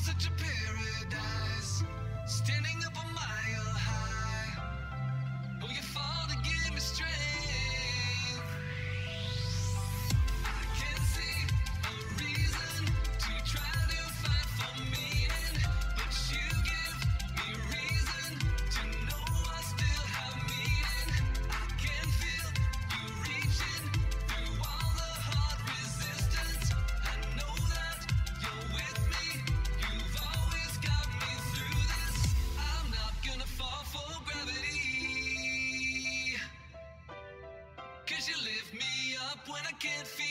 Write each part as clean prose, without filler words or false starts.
such a paradise, standing up a mile high. Oh, you fall to give me strength. I can't see a reason to try to fight for meaning, but you give me reason to know I still have meaning. I can feel you reaching through all the hard resistance. I know that you're with me. You've always got me through this. I'm not gonna fall for gravity, 'cause you lift me up when I can't feel.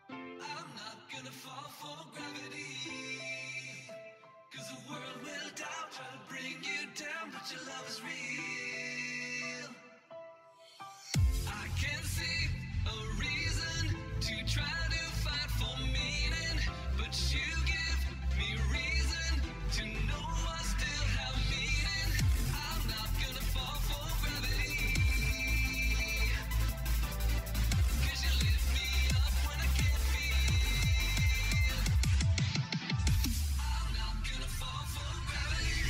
I'm not gonna fall for gravity, 'cause the world will doubt, try to bring you down, but your love is real. I can't see a reason to try to fight for meaning, but you give me reason to know I still have meaning. I'm not gonna fall for gravity, 'cause you lift me up when I can't feel. I'm not gonna fall for gravity.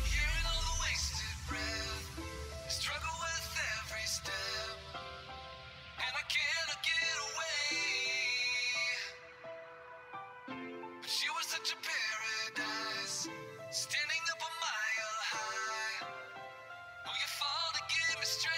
Hearing all the wasted breath, struggle with every step, and I cannot get away. But you were such a paradise, standing up a mile high. Oh, you fall to give me strength.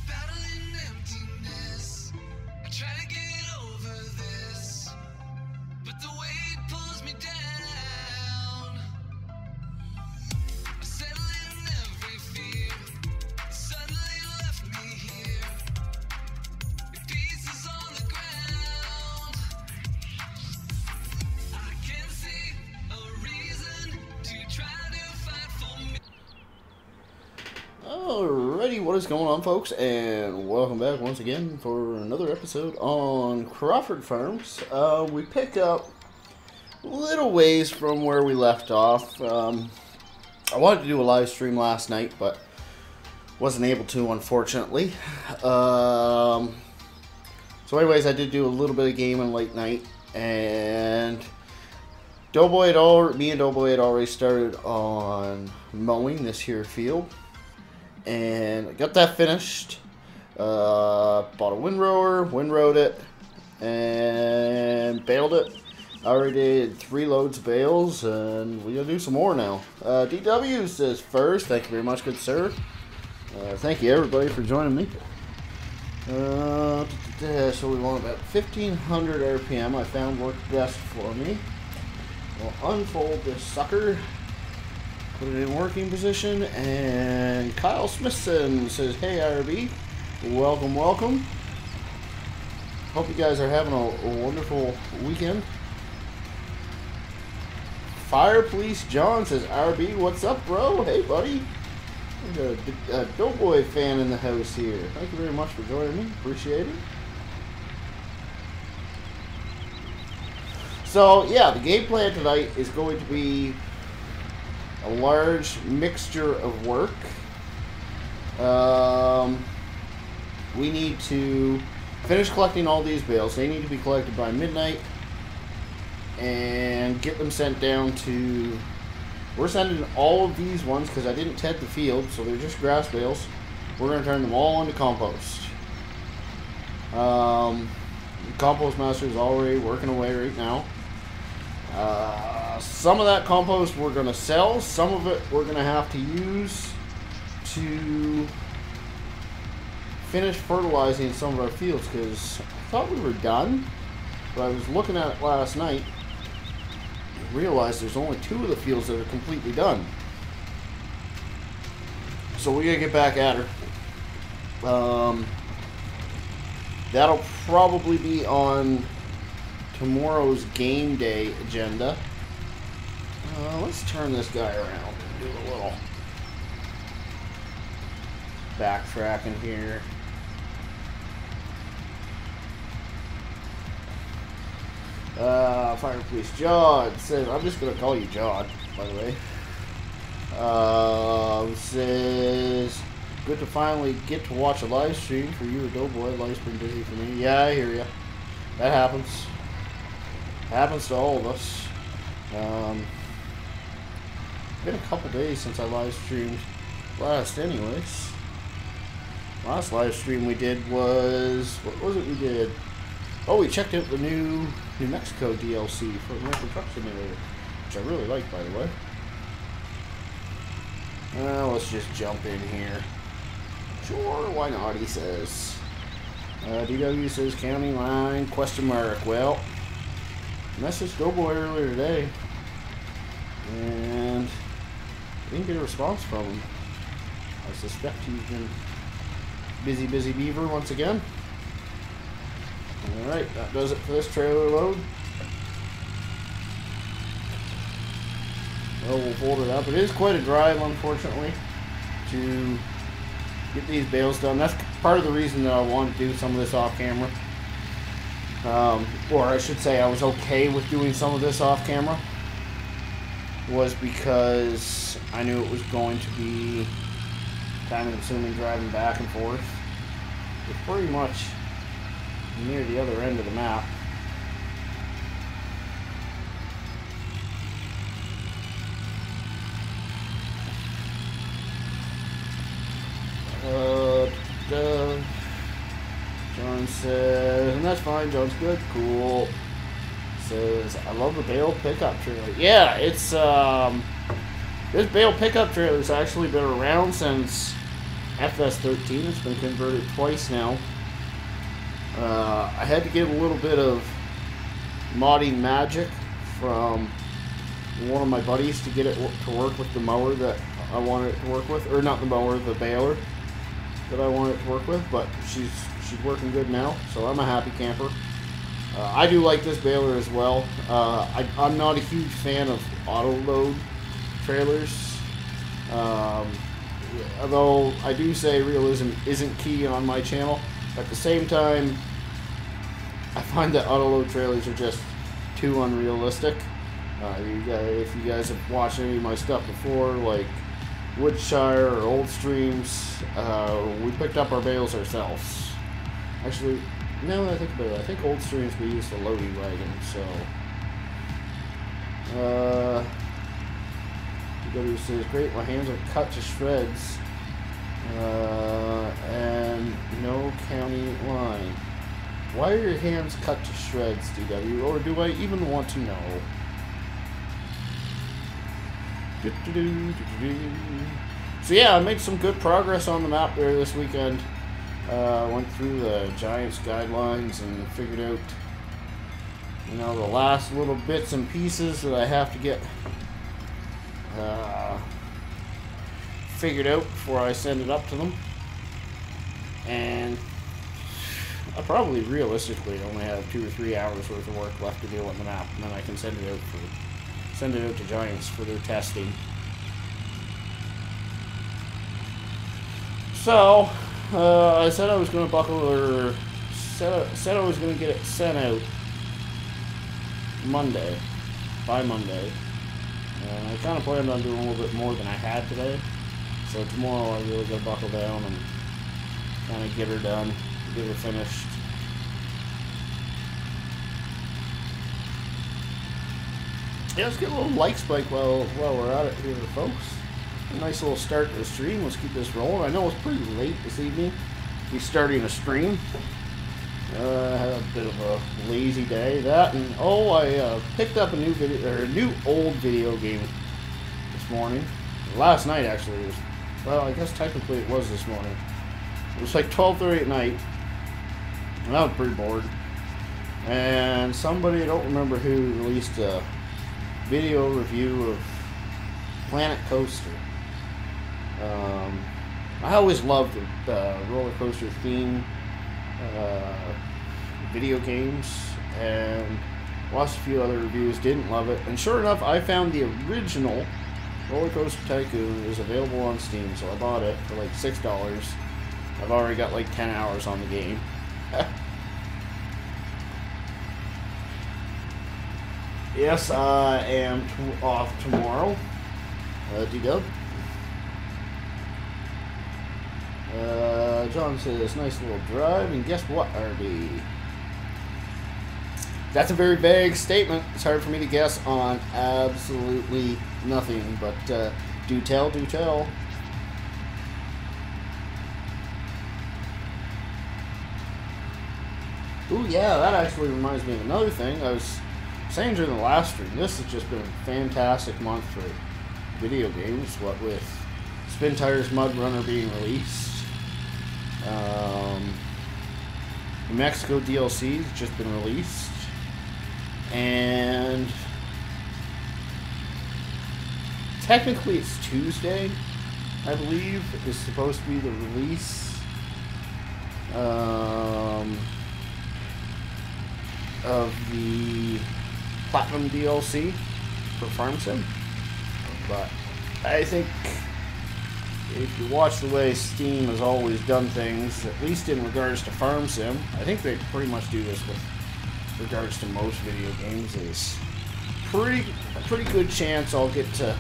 Battling emptiness, I try to get over this, but the weight pulls me down. I settle in every fear, suddenly left me here, in pieces on the ground. I can't see a reason to try to fight for me. Alrighty, what is going on, folks, and welcome back once again for another episode on Crawford Farms. We pick up little ways from where we left off. I wanted to do a live stream last night, but wasn't able to, unfortunately. So anyways, I did do a little bit of gaming late night, and me and Doughboy had already started on mowing this here field. And I got that finished. Bought a windrowed it, and baled it. I already did 3 loads of bales, and we're gonna do some more now. DW says first, thank you very much, good sir. Thank you everybody for joining me. So we want about 1500 RPM. I found worked best for me. We'll unfold this sucker. Put it in working position, and Kyle Smithson says, "Hey RB, welcome, welcome. Hope you guys are having a wonderful weekend." Fire Police John says, "RB, what's up, bro? Hey, buddy. We got a Doughboy fan in the house here. Thank you very much for joining me. Appreciate it." So yeah, the game plan tonight is going to be a large mixture of work. We need to finish collecting all these bales. They need to be collected by midnight and get them sent down to... We're sending all of these ones because I didn't ted the field, so they're just grass bales. We're going to turn them all into compost. Compost master is already working away right now. Some of that compost we're going to sell. Some of it we're going to have to use to finish fertilizing some of our fields, because I thought we were done, but I was looking at it last night and realized there's only 2 of the fields that are completely done. So we gotta get back at her. That'll probably be on tomorrow's game day agenda. Let's turn this guy around and do a little backtracking here. Fire Police Jod says, I'm just gonna call you Jod, by the way. Says, good to finally get to watch a live stream for you or Doughboy. Life's been busy for me. Yeah, I hear ya. That happens. Happens to all of us. Been a couple days since I live streamed last, anyways. Last live stream we did was, what was it we did? Oh, we checked out the new New Mexico DLC for Micro Truck Simulator, which I really like, by the way. Let's just jump in here. Sure, why not, he says. DW says, county line, question mark. Well, messaged Doughboy earlier today, and I didn't get a response from him. I suspect he's been busy beaver once again. Alright, that does it for this trailer load. Well, we'll fold it up. It is quite a drive, unfortunately, to get these bales done. That's part of the reason that I wanted to do some of this off camera. Or I should say I was okay with doing some of this off camera, was because I knew it was going to be time consuming driving back and forth. We're pretty much near the other end of the map. John says, and that's fine, John's good, cool. Says, I love the bale pickup trailer. Yeah, it's, this bale pickup trailer's actually been around since FS13. It's been converted twice now. I had to get a little bit of modding magic from one of my buddies to get it to work with the mower that I wanted it to work with, or not the mower, the baler that I wanted it to work with, but she's working good now, so I'm a happy camper. I do like this baler as well. I'm not a huge fan of auto load trailers, although I do say realism isn't key on my channel. At the same time, I find that auto load trailers are just too unrealistic. If you guys have watched any of my stuff before, like Woodshire or Old Streams, we picked up our bales ourselves. Actually, now that I think about it, I think Old Streams we used a loading wagon, so. DW says, great, my hands are cut to shreds. And no county line. Why are your hands cut to shreds, DW? Or do I even want to know? So yeah, I made some good progress on the map there this weekend. Went through the Giants guidelines and figured out, you know, the last little bits and pieces that I have to get figured out before I send it up to them. And I probably realistically only have 2 or 3 hours worth of work left to do on the map, and then I can send it out to Giants for their testing. So I said I was going to said I was going to get it sent out by Monday. I kind of planned on doing a little bit more than I had today. So tomorrow I really got to buckle down and kind of get her done, get her finished. Yeah, let's get a little like spike while we're at it here, folks. A nice little start to the stream. Let's keep this rolling. I know it's pretty late this evening to be starting a stream. I had a bit of a lazy day. That and I picked up a new old video game this morning. Last night actually. Well, I guess technically it was this morning. It was like 12:30 at night, and I was pretty bored. And somebody, I don't remember who, released a video review of Planet Coaster. I always loved the roller coaster theme video games, and watched a few other reviews, didn't love it. And sure enough, I found the original Roller Coaster Tycoon is available on Steam, so I bought it for like $6. I've already got like 10 hours on the game. Yes, I am off tomorrow. D-Dub. John says, nice little drive, and guess what, RD? That's a very vague statement. It's hard for me to guess on absolutely nothing, but do tell, do tell. Ooh, yeah, that actually reminds me of another thing. I was saying during the last stream, this has just been a fantastic month for video games, what with Spin Tires Mud Runner being released. New Mexico DLC has just been released. And technically it's Tuesday, I believe, is supposed to be the release of the Platinum DLC for Farm Sim. But I think if you watch the way Steam has always done things, at least in regards to Farm Sim, I think they pretty much do this with regards to most video games, is a pretty good chance I'll get to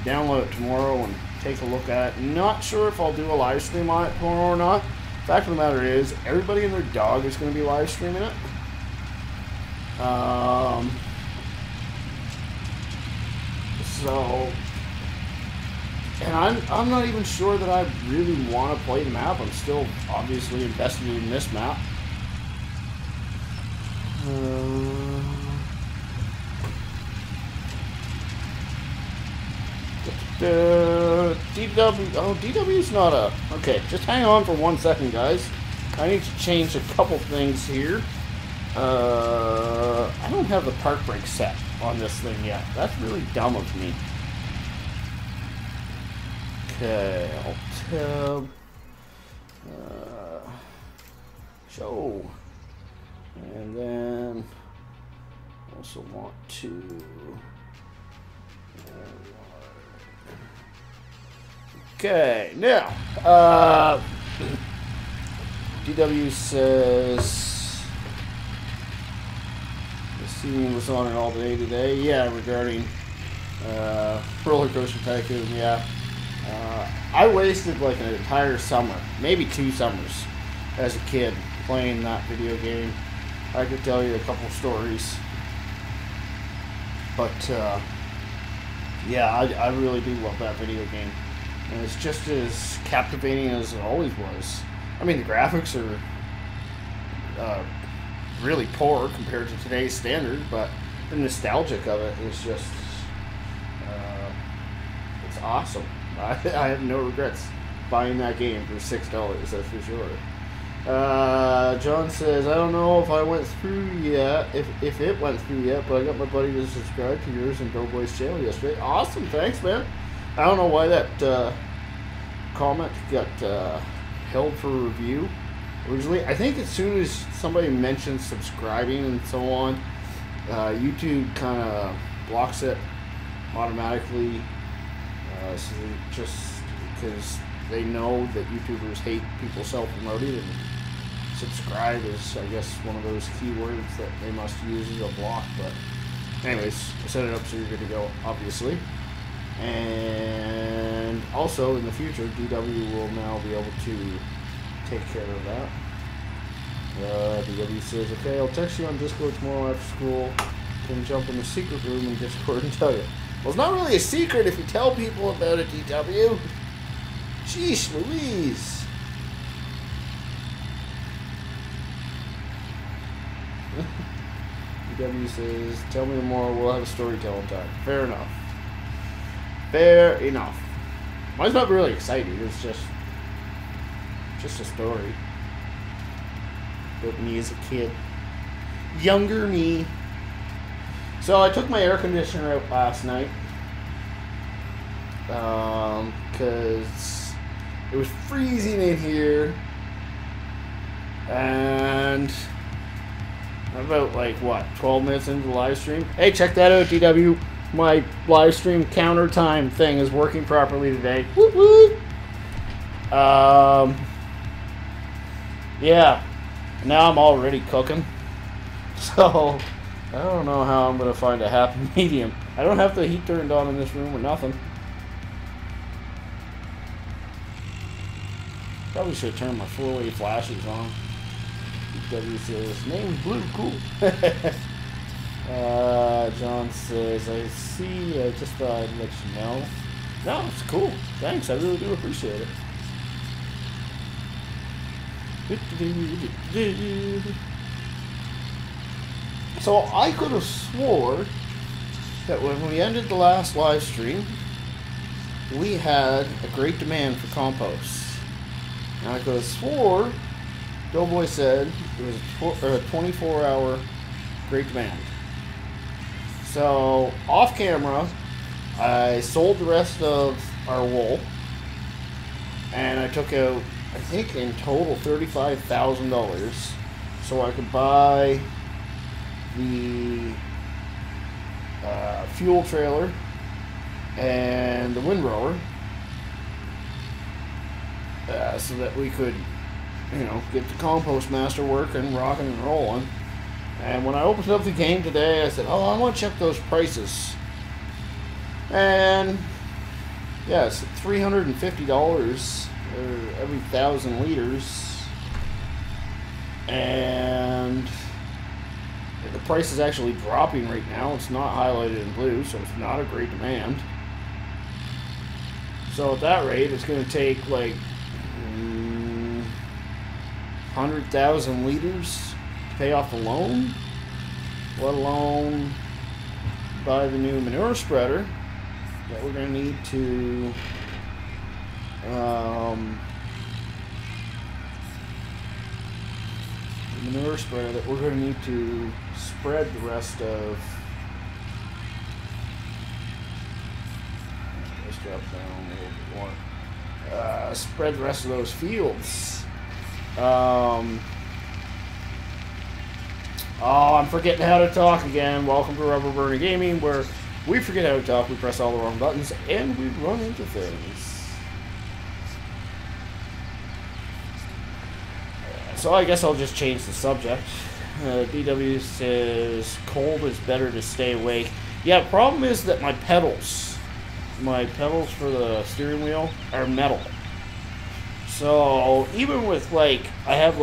download it tomorrow and take a look at it. Not sure if I'll do a live stream on it tomorrow or not. Fact of the matter is, everybody and their dog is going to be live streaming it. So, and I'm not even sure that I really want to play the map. I'm still obviously invested in this map. DW. Oh, DW's not a. Okay, just hang on for 1 second, guys. I need to change a couple things here. I don't have the park brake set on this thing yet. That's really dumb of me. Okay, Alt-Tab. Show. And then also want to. Okay, now DW says the scene was on it all day today. Yeah, regarding Roller Coaster Tycoon. Yeah, I wasted like an entire summer, maybe 2 summers, as a kid playing that video game. I could tell you a couple stories, but yeah, I really do love that video game. And it's just as captivating as it always was. I mean, the graphics are really poor compared to today's standard, but the nostalgic of it is just, it's awesome. I have no regrets buying that game for $6, that's for sure. John says, I don't know if I went through yet, if it went through yet, but I got my buddy to subscribe to yours and Doughboy's channel yesterday. Awesome, thanks, man. I don't know why that comment got held for review originally. I think as soon as somebody mentions subscribing and so on, YouTube kind of blocks it automatically. So just because they know that YouTubers hate people self-promoting, and subscribe is, I guess, one of those keywords that they must use as a block. But anyways, I set it up so you're good to go, obviously. And also in the future, DW will now be able to take care of that. DW says, okay, I'll text you on Discord tomorrow after school. Can jump in the secret room in Discord and tell you. Well, it's not really a secret if you tell people about it, DW. Sheesh Louise. EW says, tell me more, we'll have a storytelling time. Fair enough. Fair enough. Mine's not really exciting, it's just a story about me as a kid. Younger me. So I took my air conditioner out last night. Because it was freezing in here. And about 12 minutes into the live stream. Hey, check that out, DW. My live stream counter time thing is working properly today. Woo woo. Yeah. Now I'm already cooking. So I don't know how I'm gonna find a happy medium. I don't have the heat turned on in this room or nothing. Probably should turn my 4-way flashes on. W says, name Blue, cool. John says, I see, I just thought I'd let you know. No, it's cool. Thanks, I really do appreciate it. So I could have swore that when we ended the last live stream, we had a great demand for compost. And I could have swore Doughboy said it was a 24-hour great demand. So, off camera, I sold the rest of our wool, and I took out, I think in total, $35,000, so I could buy the fuel trailer and the windrower, so that we could, get the compost master working, rocking and rolling. And when I opened up the game today, I said, oh, I want to check those prices. And yeah, it's $350 every 1,000 liters. And the price is actually dropping right now. It's not highlighted in blue, so it's not a great demand. So at that rate, it's going to take 100,000 liters to pay off the loan, let alone buy the new manure spreader that we're going to need to spread the rest of. Let's drop down a little bit more. Spread the rest of those fields. Oh, I'm forgetting how to talk again. Welcome to Rubber Burner Gaming, where we forget how to talk, we press all the wrong buttons, and we run into things. So I guess I'll just change the subject. DW says, cold is better to stay awake. Yeah, problem is that my pedals for the steering wheel are metal. So even with I have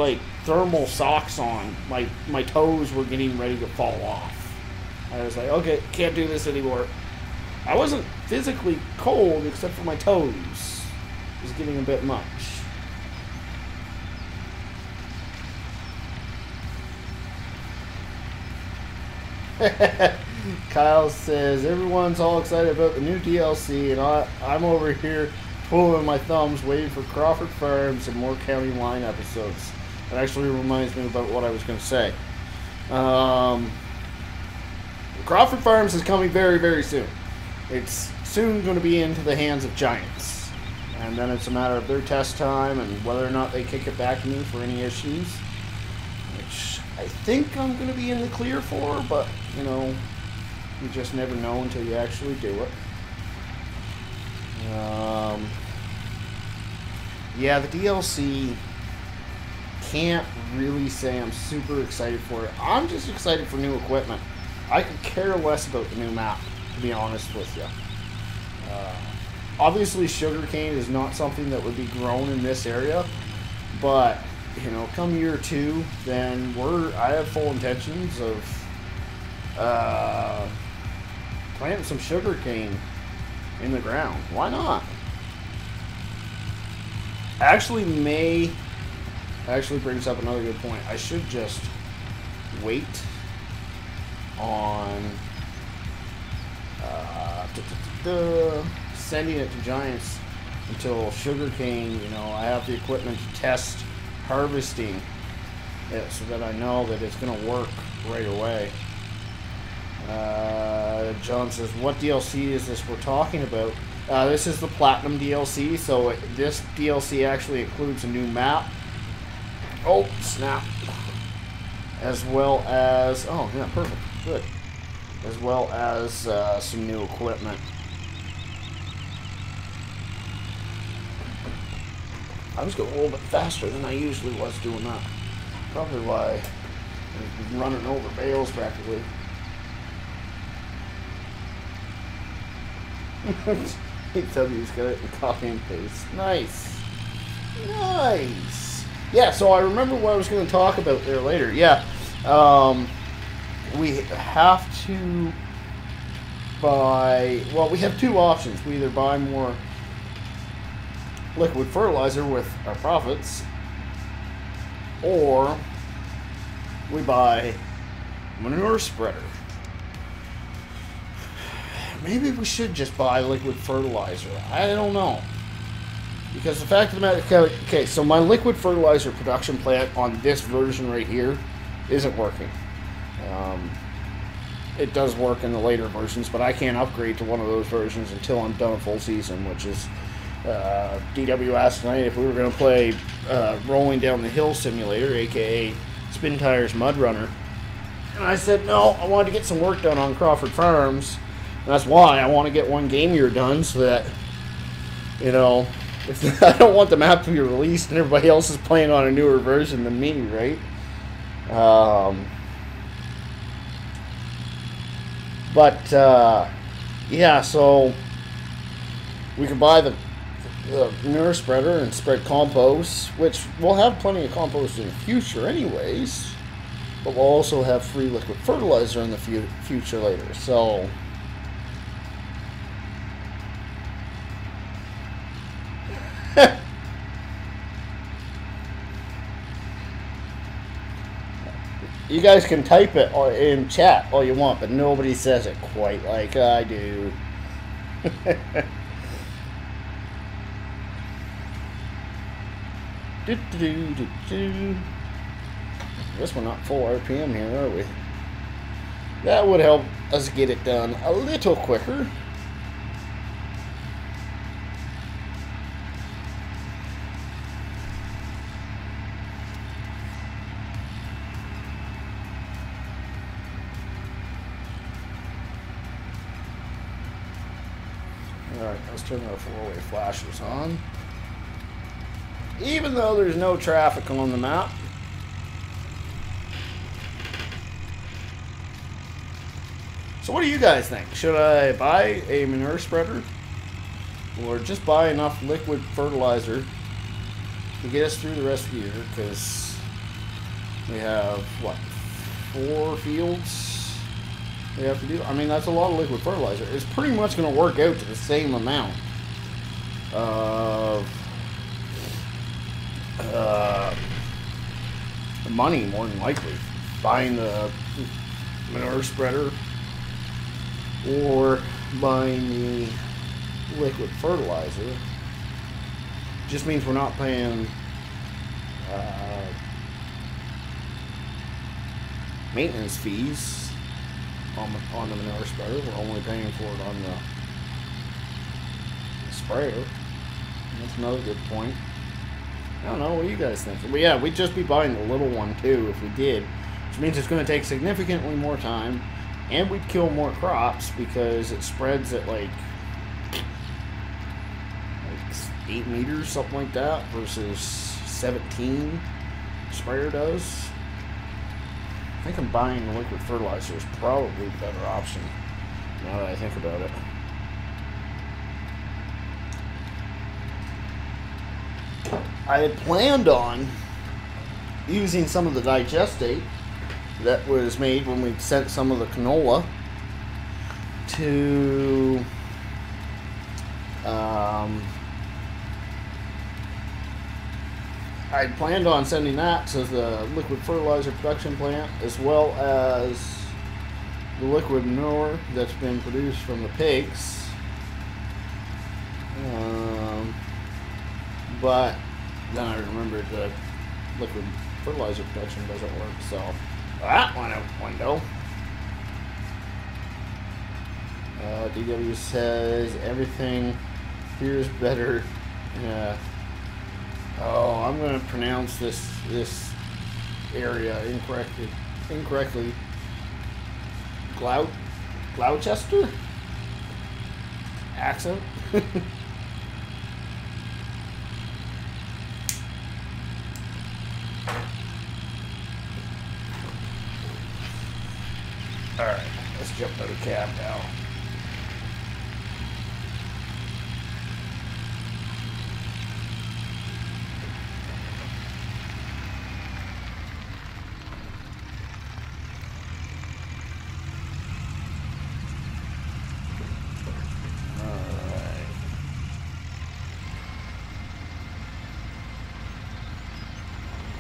thermal socks on, my toes were getting ready to fall off. I was like, okay, can't do this anymore. I wasn't physically cold except for my toes. It was getting a bit much. Kyle says, everyone's all excited about the new DLC, and I'm over here pulling my thumbs waiting for Crawford Farms and more County Line episodes. It actually reminds me about what I was going to say. Crawford Farms is coming very, very soon. It's soon going to be into the hands of Giants. And then it's a matter of their test time and whether or not they kick it back to me for any issues. Which I think I'm going to be in the clear for, but, you just never know until you actually do it. Yeah, the DLC, can't really say I'm super excited for it. I'm just excited for new equipment. I could care less about the new map, to be honest with you. Obviously, sugarcane is not something that would be grown in this area, but come year 2, then I have full intentions of planting some sugarcane in the ground. Why not? Actually brings up another good point. I should just wait on sending it to Giants until sugarcane, I have the equipment to test harvesting it so that I know that it's going to work right away. John says, what DLC is this we're talking about? This is the Platinum DLC, so this DLC actually includes a new map. Oh, snap. As well as, oh yeah, perfect, good. As well as some new equipment. I was going a little bit faster than I usually was doing that. Probably why I'm running over bales practically. HW's got it in copy and paste. Nice. Nice. Yeah, so I remember what I was going to talk about there later. Yeah. We have to buy, well, we have two options. We either buy more liquid fertilizer with our profits, or we buy manure spreader. Maybe we should just buy liquid fertilizer. I don't know. Because the fact of the matter, okay, so my liquid fertilizer production plant on this version right here isn't working. It does work in the later versions, but I can't upgrade to one of those versions until I'm done a full season, which is, DW asked tonight if we were going to play Rolling Down the Hill Simulator, aka Spin Tires Mud Runner. And I said, no, I wanted to get some work done on Crawford Farms. And that's why I want to get one game year done, so that, if I don't want the map to be released and everybody else is playing on a newer version than me, right? Yeah, so we can buy the manure spreader and spread compost, which we'll have plenty of compost in the future anyways, but we'll also have free liquid fertilizer in the future later, so you guys can type it in chat all you want, but nobody says it quite like I do. Guess we're not full RPM here, are we? That would help us get it done a little quicker. Alright, let's turn our four-way flashers on. Even though there's no traffic on the map. So what do you guys think? Should I buy a manure spreader? Or just buy enough liquid fertilizer to get us through the rest of the year? Because we have, what, 4 fields we have to do? I mean, that's a lot of liquid fertilizer. It's pretty much going to work out to the same amount of money, more than likely, buying the manure spreader or buying the liquid fertilizer. Just means we're not paying maintenance fees on the manure spreader. We're only paying for it on the sprayer. That's another good point. I don't know, what do you guys think? But yeah, we'd just be buying the little one too if we did, which means it's going to take significantly more time, and we'd kill more crops because it spreads at like 8 meters, something like that, versus 17 sprayer does. I think I'm buying the liquid fertilizer is probably the better option now that I think about it. I had planned on using some of the digestate that was made when we sent some of the canola to I planned on sending that to the liquid fertilizer production plant, as well as the liquid manure that's been produced from the pigs. But then I remembered the liquid fertilizer production doesn't work, so that went out the window. DW says everything here is better. Oh, I'm gonna pronounce this area incorrectly. Gloucester accent. All right, let's jump out of the cab now.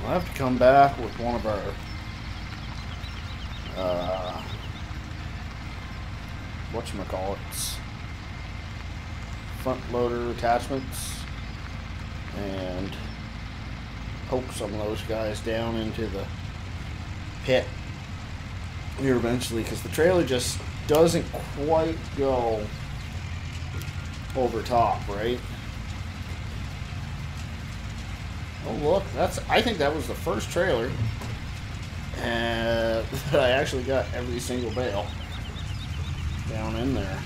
We'll have to come back with one of our whatchamacallits, front loader attachments and poke some of those guys down into the pit here eventually, because the trailer just doesn't quite go over top, right? Oh look, I think that was the first trailer that I actually got every single bale down in there.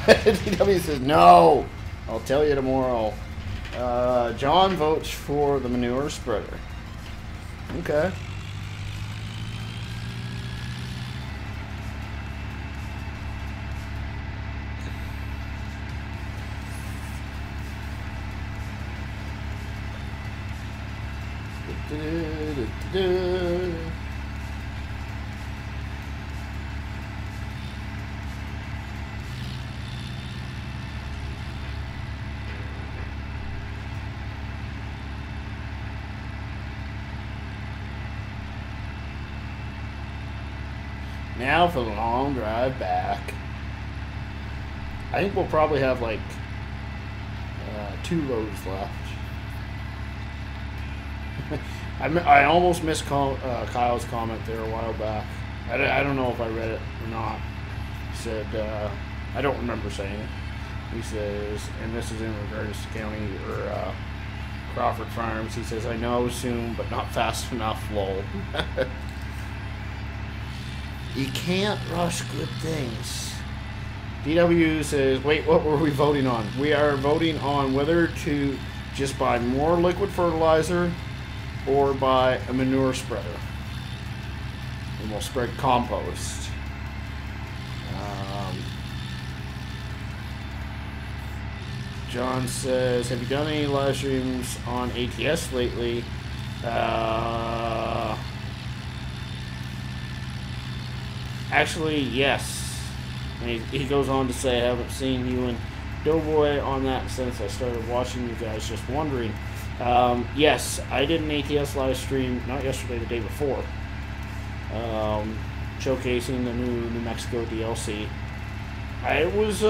DW says, no, I'll tell you tomorrow. John votes for the manure spreader. Okay. Now for the long drive back. I think we'll probably have like 2 loads left. I almost missed Kyle's comment there a while back. I don't know if I read it or not. He said, I don't remember saying it. He says, and this is in regards to county or Crawford Farms, he says, I know soon, but not fast enough, lol. You can't rush good things. DW says, wait, what were we voting on? We are voting on whether to just buy more liquid fertilizer or buy a manure spreader. And we'll spread compost. John says, have you done any live streams on ATS lately? Actually, yes. And he goes on to say, I haven't seen you and Doughboy on that since I started watching you guys. Just wondering. Yes, I did an ATS live stream, not yesterday, the day before, showcasing the new New Mexico DLC. It was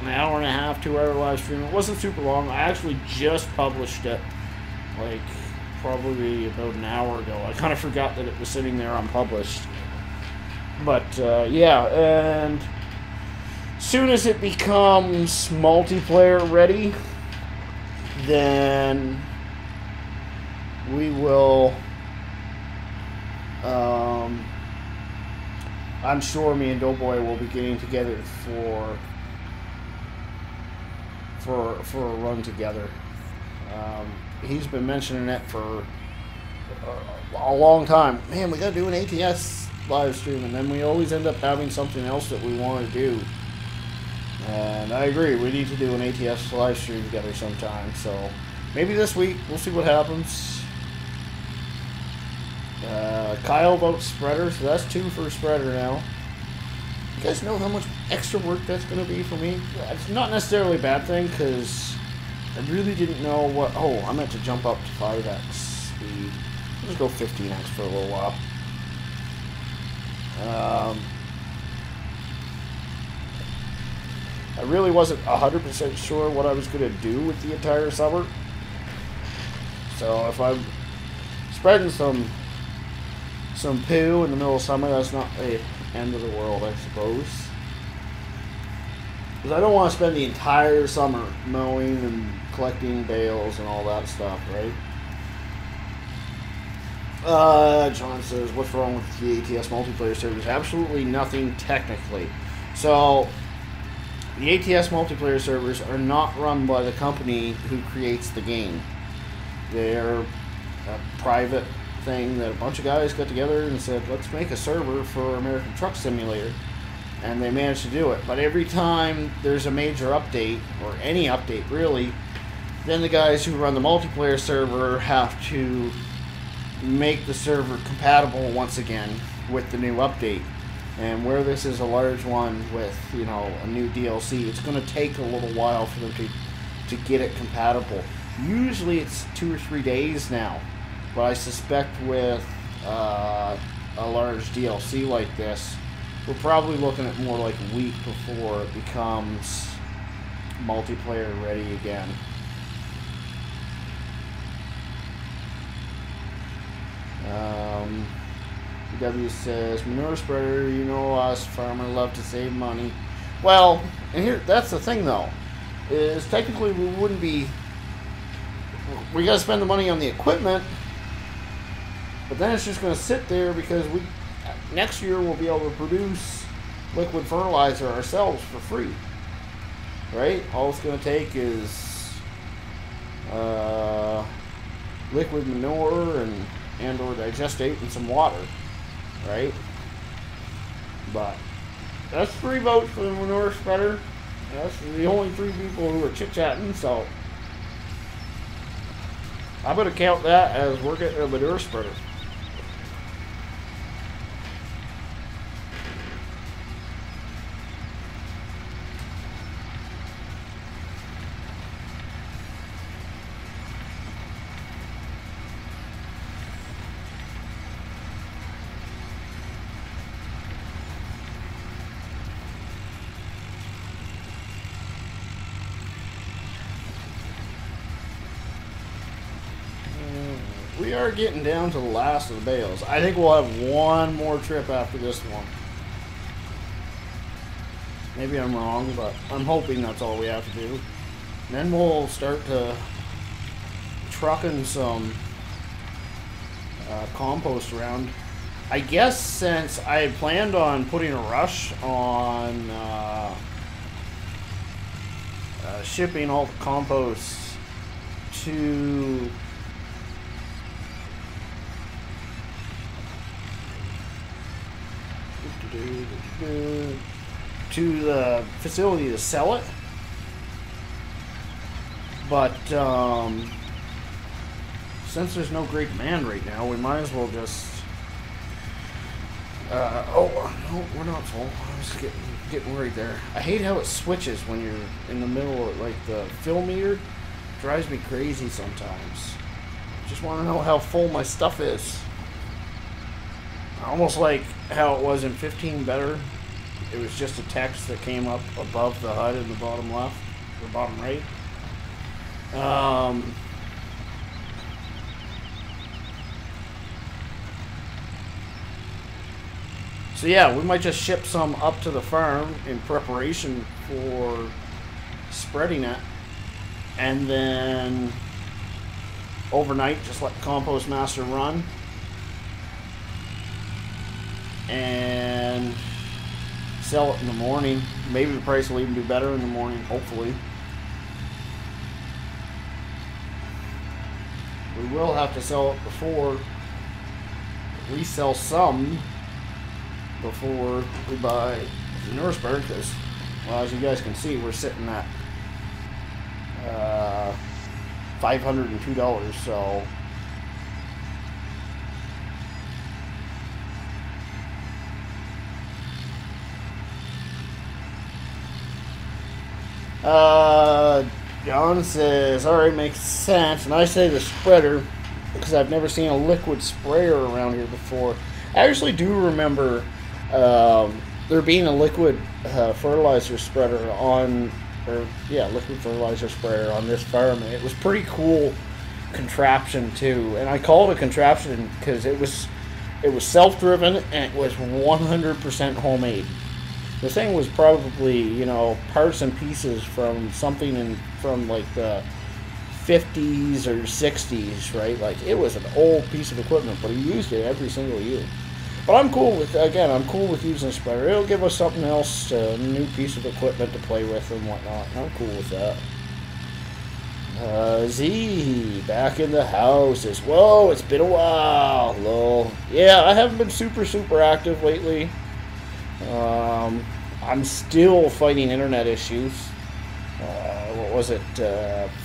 an hour and a half, 2-hour live stream. It wasn't super long. I actually just published it, like, probably about an hour ago. I kind of forgot that it was sitting there unpublished. But, yeah, and soon as it becomes multiplayer ready, then we will, I'm sure me and Doughboy will be getting together for a run together. He's been mentioning it for a long time. Man, we gotta do an ATS live stream, and then we always end up having something else that we want to do. And I agree, we need to do an ATS live stream together sometime. So maybe this week, we'll see what happens. Kyle votes spreader, so that's 2 for spreader now. You guys know how much extra work that's going to be for me? It's not necessarily a bad thing, because I really didn't know what... Oh, I meant to jump up to 5x speed. I'll just go 15x for a little while. I really wasn't 100% sure what I was going to do with the entire summer. So if I'm spreading some poo in the middle of summer, that's not the end of the world, I suppose. Because I don't want to spend the entire summer mowing and collecting bales and all that stuff, right? John says, what's wrong with the ATS multiplayer servers? Absolutely nothing technically. So, the ATS multiplayer servers are not run by the company who creates the game. They're a private thing that a bunch of guys got together and said, let's make a server for American Truck Simulator. And they managed to do it. But every time there's a major update, or any update really, then the guys who run the multiplayer server have to make the server compatible once again with the new update. And where this is a large one with, you know, a new DLC, it's going to take a little while for them to get it compatible. Usually it's 2 or 3 days now, but I suspect with a large DLC like this, we're probably looking at more like a week before it becomes multiplayer ready again. W says, manure spreader, you know us, farmers love to save money. Well, and here, that's the thing though, is technically we wouldn't be, we gotta spend the money on the equipment, but then it's just gonna sit there because next year we'll be able to produce liquid fertilizer ourselves for free, right? All it's gonna take is liquid manure and or digestate and some water, right? But that's 3 votes for the manure spreader. That's the only 3 people who are chit-chatting, so I'm going to count that as we're getting a manure spreader. We are getting down to the last of the bales. I think we'll have one more trip after this one. Maybe I'm wrong, but I'm hoping that's all we have to do. And then we'll start to trucking some compost around. I guess since I had planned on putting a rush on shipping all the compost to the facility to sell it, but since there's no great demand right now, we might as well just oh no, we're not full. I was getting worried there. I hate how it switches when you're in the middle of, like, the fill meter. It drives me crazy sometimes. Just want to know how full my stuff is. Almost like how it was in 15 better. It was just a text that came up above the HUD in the bottom left, or bottom right. So yeah, we might just ship some up to the farm in preparation for spreading it, and then overnight just let the compost master run, and sell it in the morning. Maybe the price will even do better in the morning, hopefully. We will have to sell it before, at least sell some before we buy the manure spreader, because, well, as you guys can see, we're sitting at $502, so John says, alright, makes sense. And I say the spreader because I've never seen a liquid sprayer around here before. I actually do remember there being a liquid fertilizer spreader on, liquid fertilizer sprayer on this farm. And it was pretty cool contraption too. And I call it a contraption because it was self-driven and it was 100% homemade. The thing was probably, you know, parts and pieces from something from like the 50s or 60s, right? Like, it was an old piece of equipment, but he used it every single year. But I'm cool with using a spreader. It'll give us something else, a new piece of equipment to play with and whatnot. I'm cool with that. Z, back in the house as well. It's been a while. Lol. Yeah, I haven't been super active lately. I'm still fighting internet issues. What was it?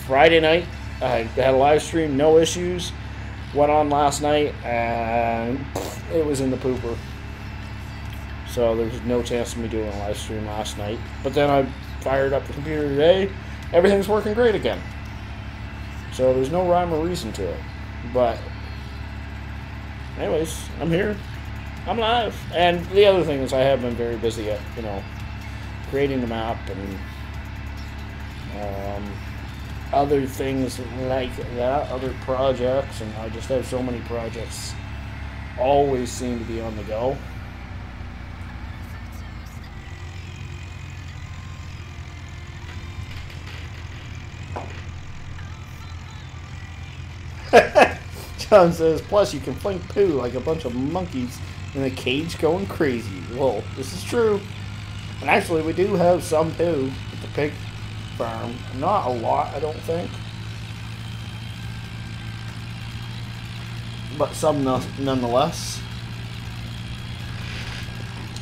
Friday night, I had a live stream, no issues. Went on last night, and it was in the pooper. So there was no chance of me doing a live stream last night. But then I fired up the computer today. Everything's working great again. So there's no rhyme or reason to it. But anyways, I'm here. I'm live. And the other thing is I have been very busy at, you know, creating the map and other things like that, other projects, and I just have so many projects always seem to be on the go. John says, plus you can fling poo like a bunch of monkeys in a cage going crazy. Well, this is true. And actually, we do have some poo at the pig farm. Not a lot, I don't think. But some nonetheless.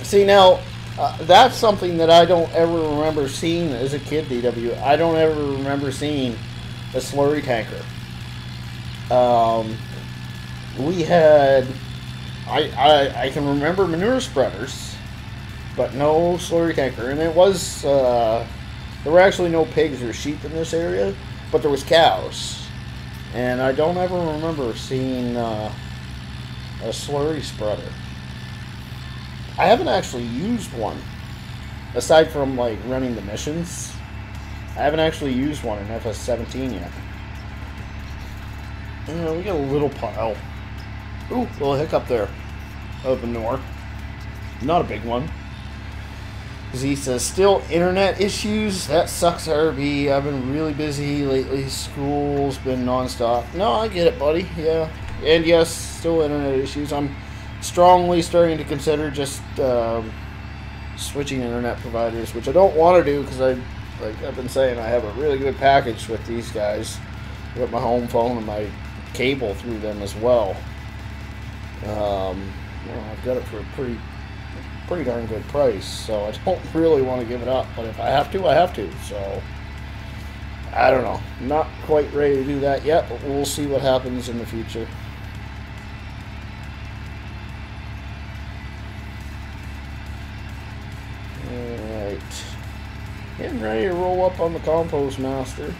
See, now, that's something that I don't ever remember seeing as a kid, DW. I don't ever remember seeing a slurry tanker. We had... I can remember manure spreaders, but no slurry tanker. And it was, there were actually no pigs or sheep in this area, but there was cows. And I don't ever remember seeing a slurry spreader. I haven't actually used one, aside from like running the missions. I haven't actually used one in FS17 yet. We got a little pile. Ooh, little hiccup there of manure. Not a big one. Z says, still internet issues? That sucks, RB. I've been really busy lately. School's been non-stop. No, I get it, buddy. Yeah. And yes, still internet issues. I'm strongly starting to consider just switching internet providers, which I don't want to do because I've been saying, I have a really good package with these guys. With my home phone and my cable through them as well. I've got it for a pretty darn good price, so I don't really want to give it up, but if I have to, I have to. So I don't know, not quite ready to do that yet, but we'll see what happens in the future. Alright, getting ready to roll up on the compost master.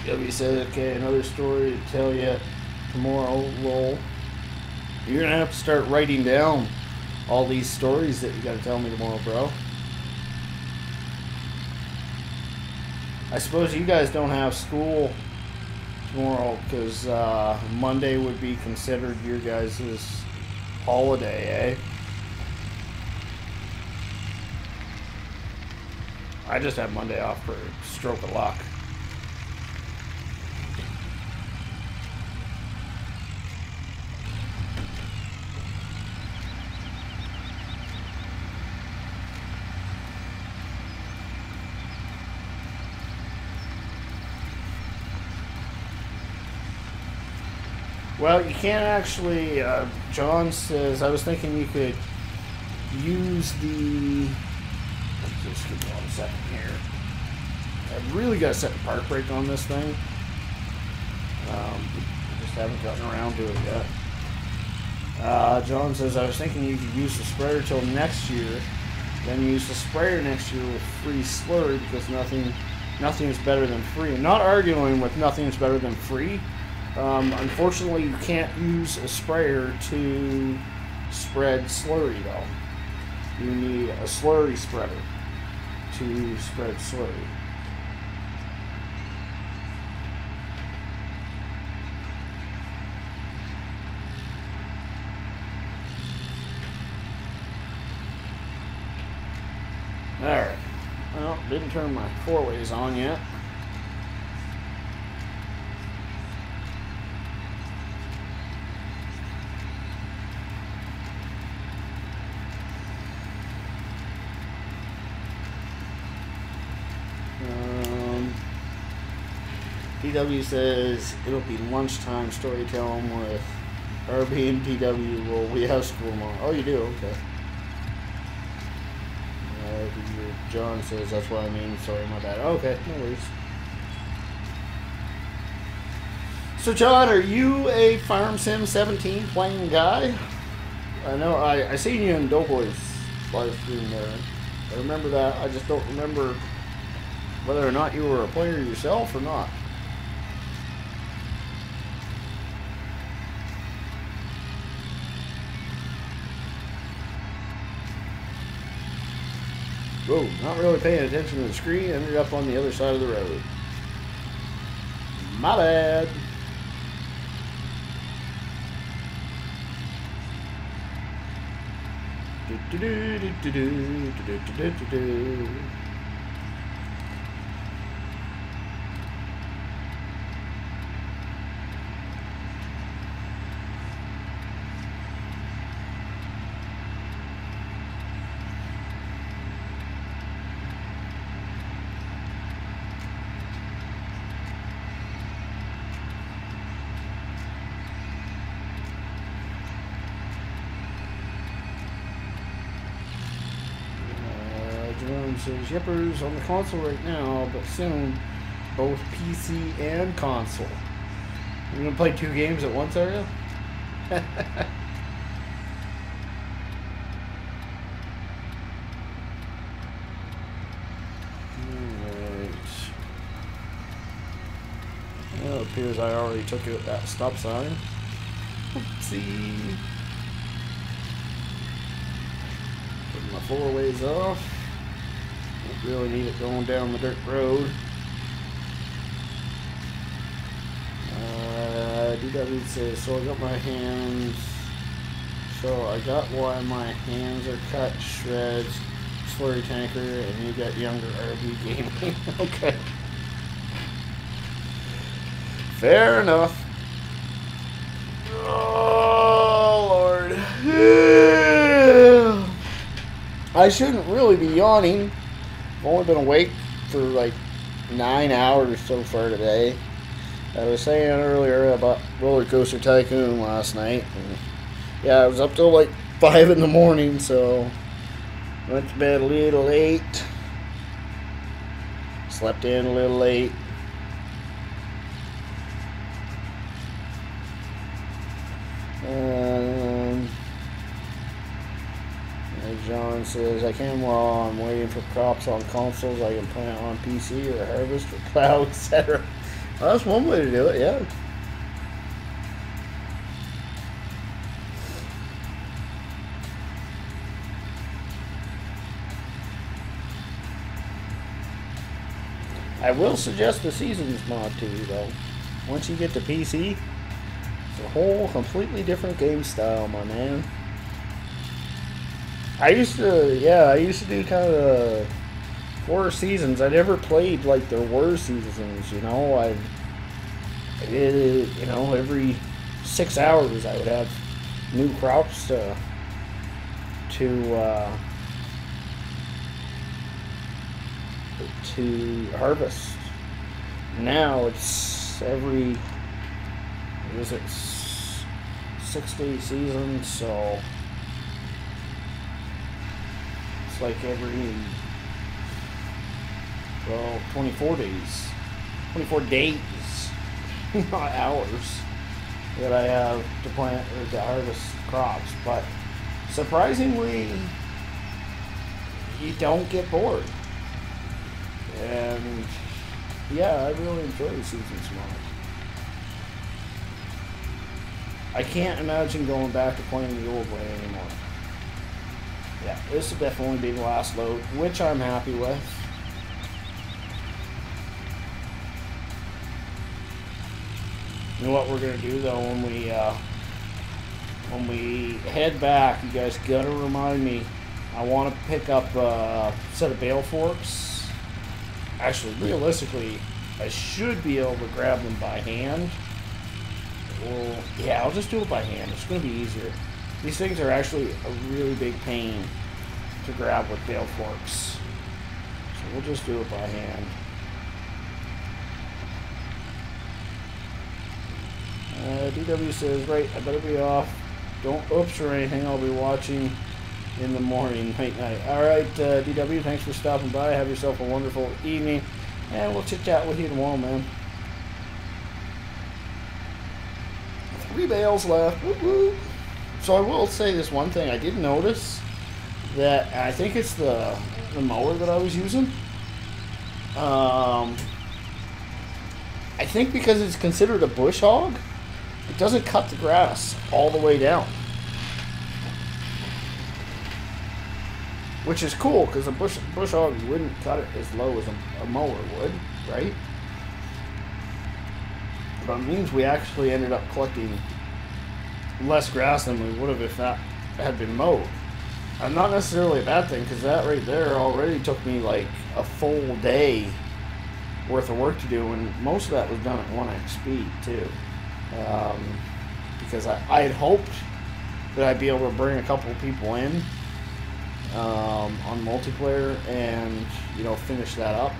W says, okay, another story to tell you tomorrow. Lol. You're gonna have to start writing down all these stories that you gotta tell me tomorrow, bro. I suppose you guys don't have school tomorrow because Monday would be considered your guys' holiday, eh? I just have Monday off for a stroke of luck. Well, you can't actually, John says, I was thinking you could use the, just give me 1 second here. I've really got to set the part brake on this thing. I just haven't gotten around to it yet. John says, I was thinking you could use the sprayer till next year, then use the sprayer next year with free slurry because nothing is better than free. I'm not arguing with nothing is better than free. Unfortunately, you can't use a sprayer to spread slurry, though. You need a slurry spreader to spread slurry. Alright. Well, didn't turn my 4-ways on yet. PW says it'll be lunchtime storytelling with RB and PW. Well, we have school tomorrow. Oh, you do? Okay. John says that's what I mean. Sorry, my bad. Okay, no worries. So, John, are you a Farm Sim 17 playing guy? I know I seen you in Doughboy's live stream there. I remember that. I just don't remember whether or not you were a player yourself or not. Whoa, not really paying attention to the screen, ended up on the other side of the road. My bad. Says Yippers on the console right now, but soon both PC and console. You're gonna play 2 games at once, are you? Alright. Well, it appears I already took it at that stop sign. Oopsie. Put my 4-ways off. Really need it going down the dirt road. DW says, so I got my hands. So I got why my hands are cut, shreds, slurry tanker, and you got younger RB gaming. Okay. Fair enough. Oh, Lord. I shouldn't really be yawning. I've only been awake for like 9 hours so far today. I was saying earlier about Roller Coaster Tycoon last night. And yeah, I was up till like 5 in the morning, so went to bed a little late. Slept in a little late. John says, I can while I'm waiting for crops on consoles. I can plant on PC or harvest or plow, etc. Well, that's one way to do it, yeah. I will suggest the Seasons mod to you, though. Once you get to PC, it's a whole completely different game style, my man. I used to do kind of 4 seasons. I never played like there were seasons, you know. I did, you know, every 6 hours I would have new crops to harvest. Now it's every, what is it, 6 to 8 seasons, so like every well, 24 days. 24 days, not hours, that I have to plant or to harvest crops. But surprisingly, you don't get bored. And yeah, I really enjoy the season's mod. I can't imagine going back to playing the old way anymore. Yeah, this will definitely be the last load, which I'm happy with. You know what we're gonna do though when we head back? You guys gotta remind me. I want to pick up a set of bale forks. Actually, realistically, I should be able to grab them by hand. Well, yeah, I'll just do it by hand. It's gonna be easier. These things are actually a really big pain to grab with bale forks, so we'll just do it by hand. DW says, right, I better be off. Don't oops or anything. I'll be watching in the morning, night. Alright, DW, thanks for stopping by. Have yourself a wonderful evening. And we'll chit chat with you tomorrow, man. 3 bales left. Woo -woo. So I will say this one thing. I did notice that I think it's the mower that I was using. I think because it's considered a bush hog, it doesn't cut the grass all the way down. Which is cool, because a bush hog wouldn't cut it as low as a mower would, right? But it means we actually ended up collecting less grass than we would have if that had been mowed. And not necessarily a bad thing, because that right there already took me like a full day worth of work to do, and most of that was done at 1x speed too. Because I had hoped that I'd be able to bring a couple of people in on multiplayer and, you know, finish that up.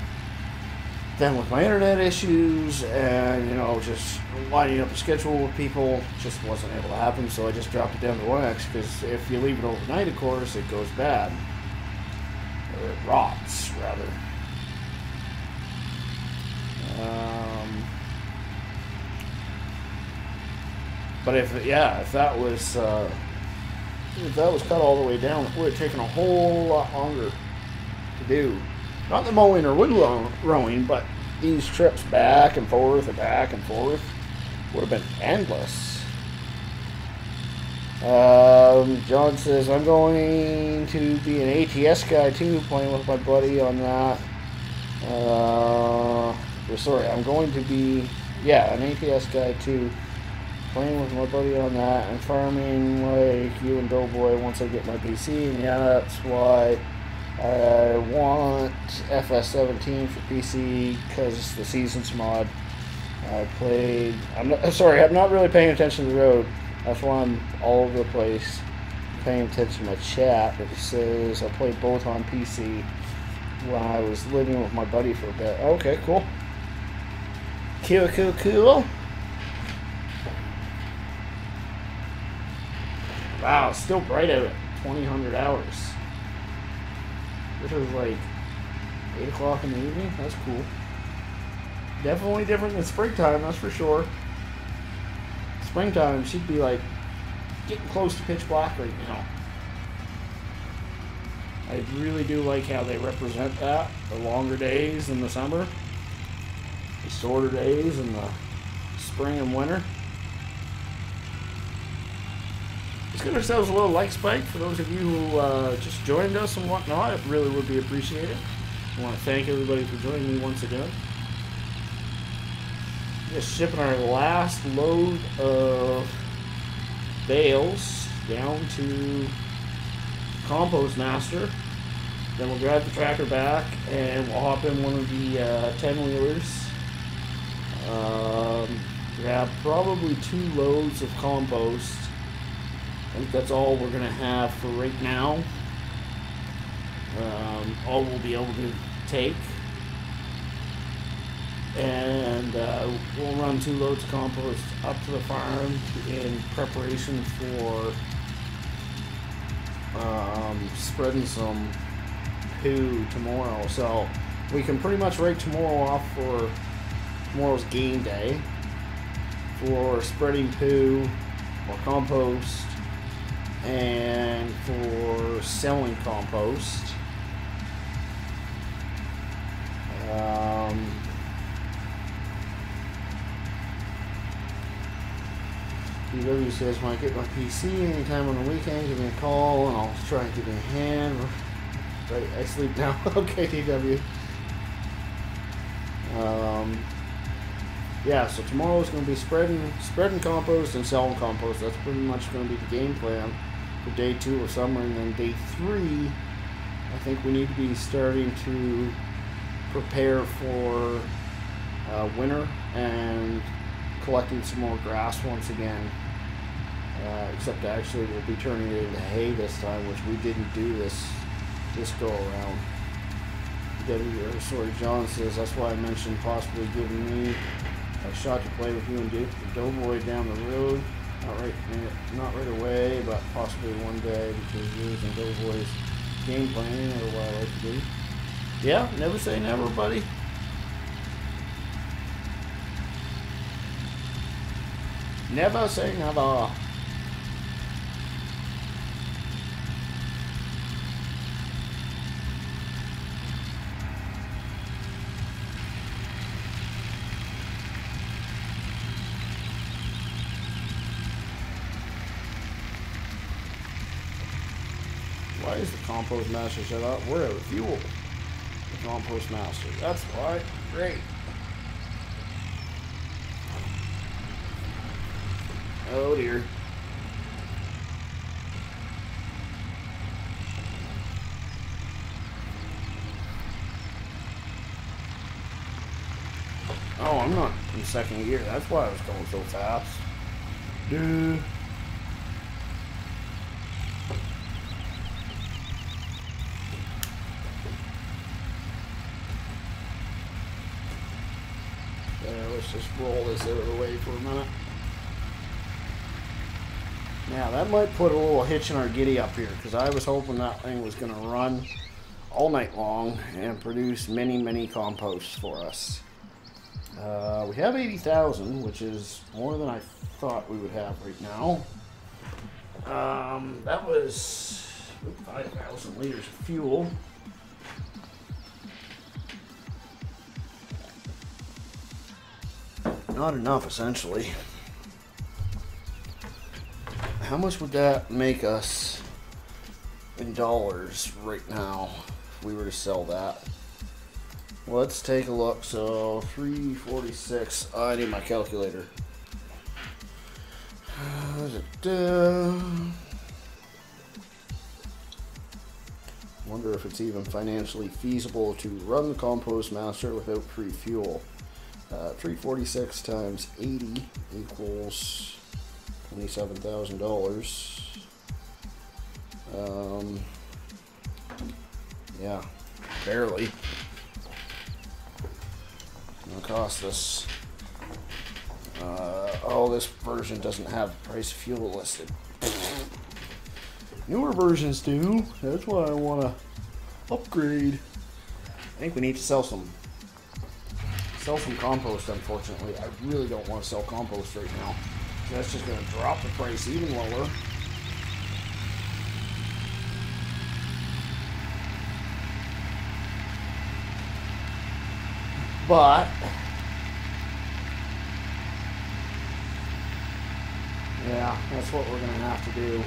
Then with my internet issues and, you know, just lining up a schedule with people, just wasn't able to happen, so I just dropped it down to 1x, because if you leave it overnight, of course, it goes bad. Or it rots, rather. But if that was cut all the way down, it would have taken a whole lot longer to do. Not the mowing or wood rowing, but these trips back and forth and back and forth would have been endless. John says, I'm going to be an ATS guy too, playing with my buddy on that. I'm going to be, an ATS guy too, playing with my buddy on that, and farming like you and Doughboy once I get my PC, and that's why I want FS17 for PC, because the Seasons mod I'm not really paying attention to the road. That's why I'm all over the place paying attention to my chat. It says I played both on PC when I was living with my buddy for a bit. Okay, cool. Cool. Wow, it's still bright out at 2000 hours. This was like 8 o'clock in the evening. That's cool. Definitely different than springtime, that's for sure. Springtime should be like getting close to pitch black right now. I really do like how they represent that. The longer days in the summer, the shorter days in the spring and winter. Let's get ourselves a little like spike for those of you who just joined us and whatnot. It really would be appreciated. I want to thank everybody for joining me once again. Just shipping our last load of bales down to Compost Master. Then we'll drive the tractor back and we'll hop in one of the 10-wheelers. Grab probably 2 loads of compost. I think that's all we're going to have for right now. All we'll be able to take. And we'll run 2 loads of compost up to the farm in preparation for spreading some poo tomorrow. So we can pretty much write tomorrow off for tomorrow's game day for spreading poo or compost and for selling compost. DW says, when I get my PC anytime on the weekend, give me a call and I'll try and give you a hand. Right, I sleep now. Okay, DW. Yeah, so tomorrow is going to be spreading compost and selling compost. That's pretty much going to be the game plan for day 2 of summer. And then day 3, I think we need to be starting to prepare for winter and collecting some more grass once again. Except actually we'll be turning it into hay this time, which we didn't do this go around. Sorry, John says, that's why I mentioned possibly giving me a shot to play with you and Doughboy down the road. Not right away, but possibly one day, because yours and Doughboy's game planning are what I like to do. Yeah, never say never, buddy. Never say never. Why is the compost master shut up? We're out of fuel. The compost master. That's why. Great. Oh dear. Oh, I'm not in second gear. That's why I was going so fast. Dude. Let's just roll this out of the way for a minute. Now that might put a little hitch in our giddy up here, because I was hoping that thing was going to run all night long and produce many composts for us. We have 80,000, which is more than I thought we would have right now. That was 5,000 liters of fuel. Not enough, essentially. How much would that make us in dollars right now if we were to sell that? Let's take a look. So 346. I need my calculator. Wonder if it's even financially feasible to run the compost master without free fuel. 346 times 80 equals $27,000. Yeah, barely. It'll cost us. Oh, this version doesn't have the price of fuel listed. Newer versions do. That's why I want to upgrade. I think we need to sell some compost, unfortunately. I really don't want to sell compost right now. That's just going to drop the price even lower. But yeah, that's what we're going to have to do.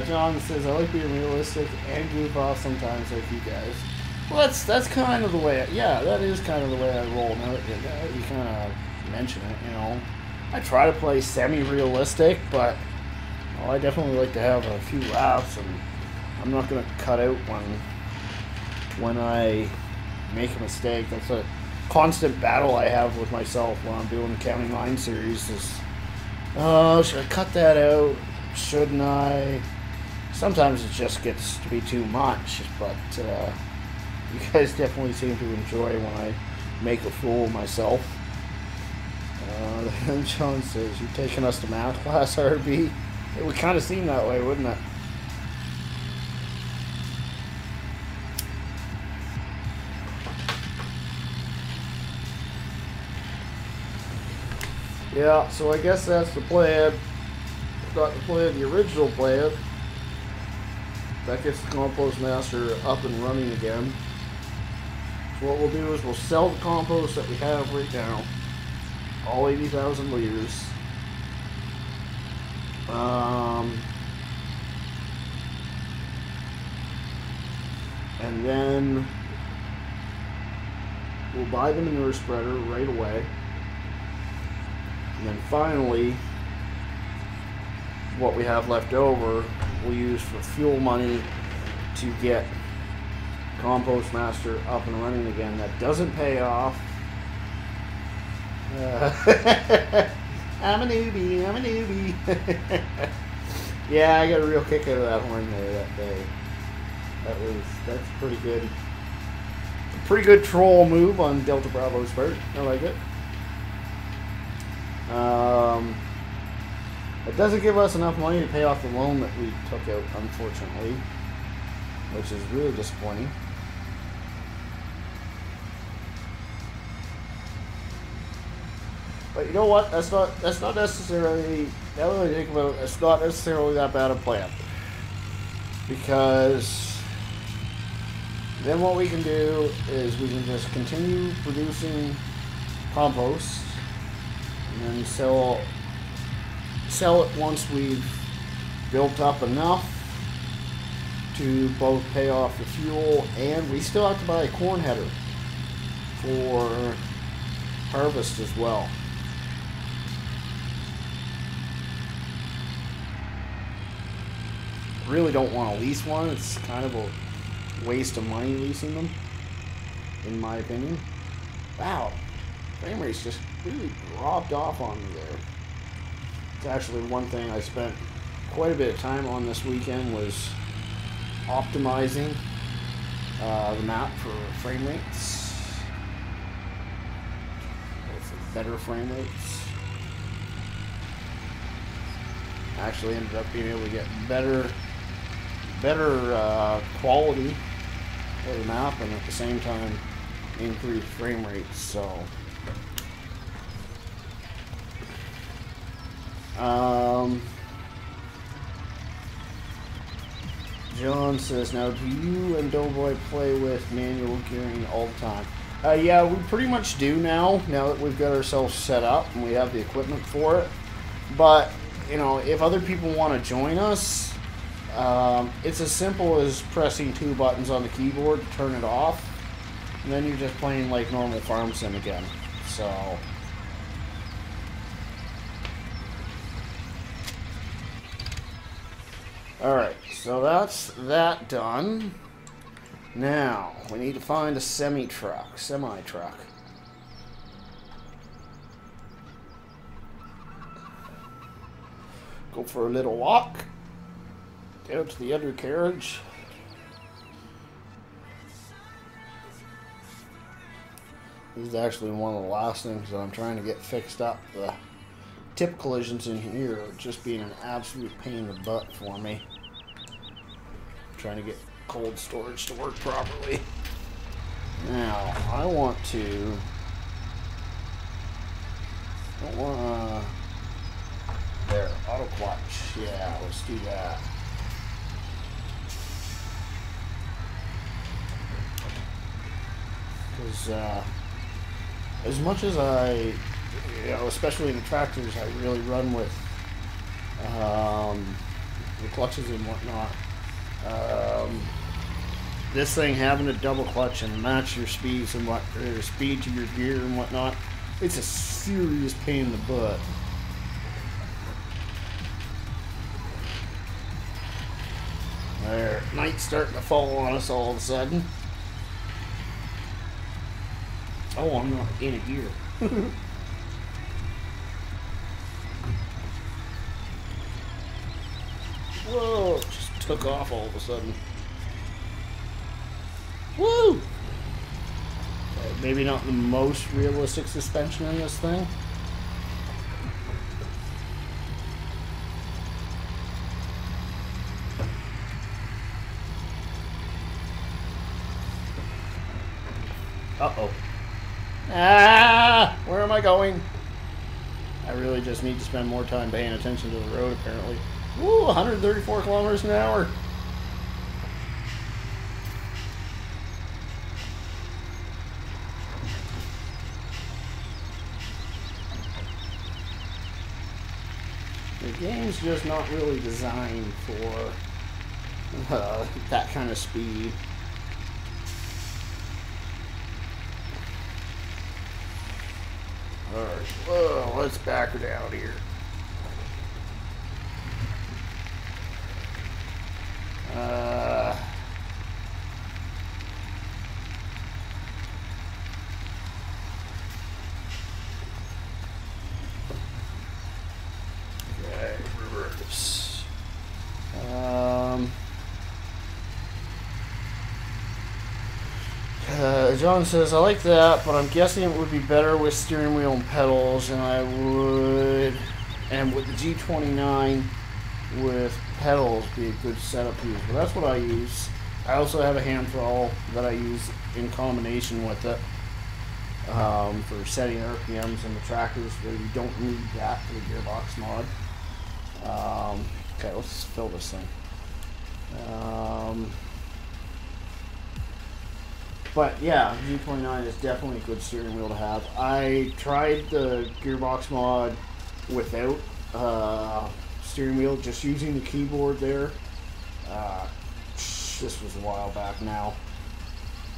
John says, I like being realistic and goof off sometimes like you guys. Well, that's kind of the way, that is kind of the way I roll. Now that you kind of mention it, you know. I try to play semi-realistic, but I definitely like to have a few laughs, and I'm not going to cut out when I make a mistake. That's a constant battle I have with myself when I'm doing the Counting Line series is, should I cut that out? Shouldn't I? Sometimes it just gets to be too much, but you guys definitely seem to enjoy when I make a fool of myself. John says, you're taking us to math class, RB? It would kind of seem that way, wouldn't it? Yeah, so I guess that's the plan. Got the plan, the original plan. That gets the compost master up and running again. So what we'll do is we'll sell the compost that we have right now. All 80,000 liters. And then we'll buy the manure spreader right away. And then finally, what we have left over, we'll use for fuel money to get Compost Master up and running again. That doesn't pay off. I'm a newbie, I'm a newbie. Yeah, I got a real kick out of that horn there that day. That's pretty good. A pretty good troll move on Delta Bravo's part. I like it. It doesn't give us enough money to pay off the loan that we took out, unfortunately, which is really disappointing. But you know what? That's not necessarily. Now that I think about it, it's not necessarily that bad a plan, because then what we can do is we can just continue producing compost and then sell it once we've built up enough to both pay off the fuel, and we still have to buy a corn header for harvest as well. Really don't want to lease one. It's kind of a waste of money leasing them, in my opinion. Wow, frame rate's just really dropped off on me there. It's actually one thing I spent quite a bit of time on this weekend, was optimizing the map for frame rates, or for better frame rates. Actually ended up being able to get better quality of the map, and at the same time increase frame rates. So John says, now do you and Doughboy play with manual gearing all the time? Yeah, we pretty much do now that we've got ourselves set up and we have the equipment for it. But you know, if other people want to join us, it's as simple as pressing 2 buttons on the keyboard to turn it off, and then you're just playing like normal farm sim again. So alright, so that's that done. Now we need to find a semi-truck. Go for a little walk down to the undercarriage. This is actually one of the last things that I'm trying to get fixed up. The tip collisions in here are just being an absolute pain in the butt for me. I'm trying to get cold storage to work properly. Now, I want to... There, auto clutch. Yeah, let's do that. Because as much as I, especially in the tractors, I really run with the clutches and whatnot. This thing having a double clutch and match your speeds and speed to your gear and whatnot, it's a serious pain in the butt. There, night's starting to fall on us all of a sudden. Oh, I'm not in a gear. Whoa, just took off all of a sudden. Woo! Okay, maybe not the most realistic suspension in this thing. Uh-oh. Ah! Where am I going? I really just need to spend more time paying attention to the road, apparently. Woo! 134 kilometers an hour. The game's just not really designed for that kind of speed. Alright, well, let's back her down here. Okay, reverse. John says, I like that, but I'm guessing it would be better with steering wheel and pedals, and with the G29 with pedals be a good setup to use. But that's what I use. I also have a hand throttle that I use in combination with it for setting RPMs and the trackers where you don't need that for the gearbox mod. Okay, let's fill this thing. But yeah, G29 is definitely a good steering wheel to have. I tried the gearbox mod without steering wheel, just using the keyboard there. This was a while back now.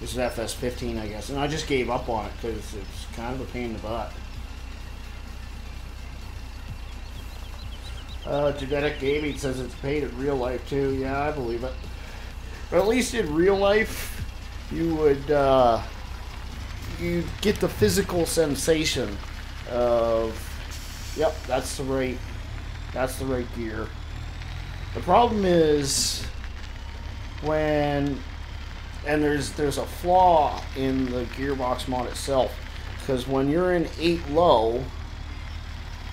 This is FS15, I guess, and I just gave up on it because it's kind of a pain in the butt. Genetic Gaming says it's paid in real life too. Yeah, I believe it. But at least in real life, you would you get the physical sensation of, yep, that's the right gear. The problem is when, and there's a flaw in the gearbox mod itself, because when you're in 8 low,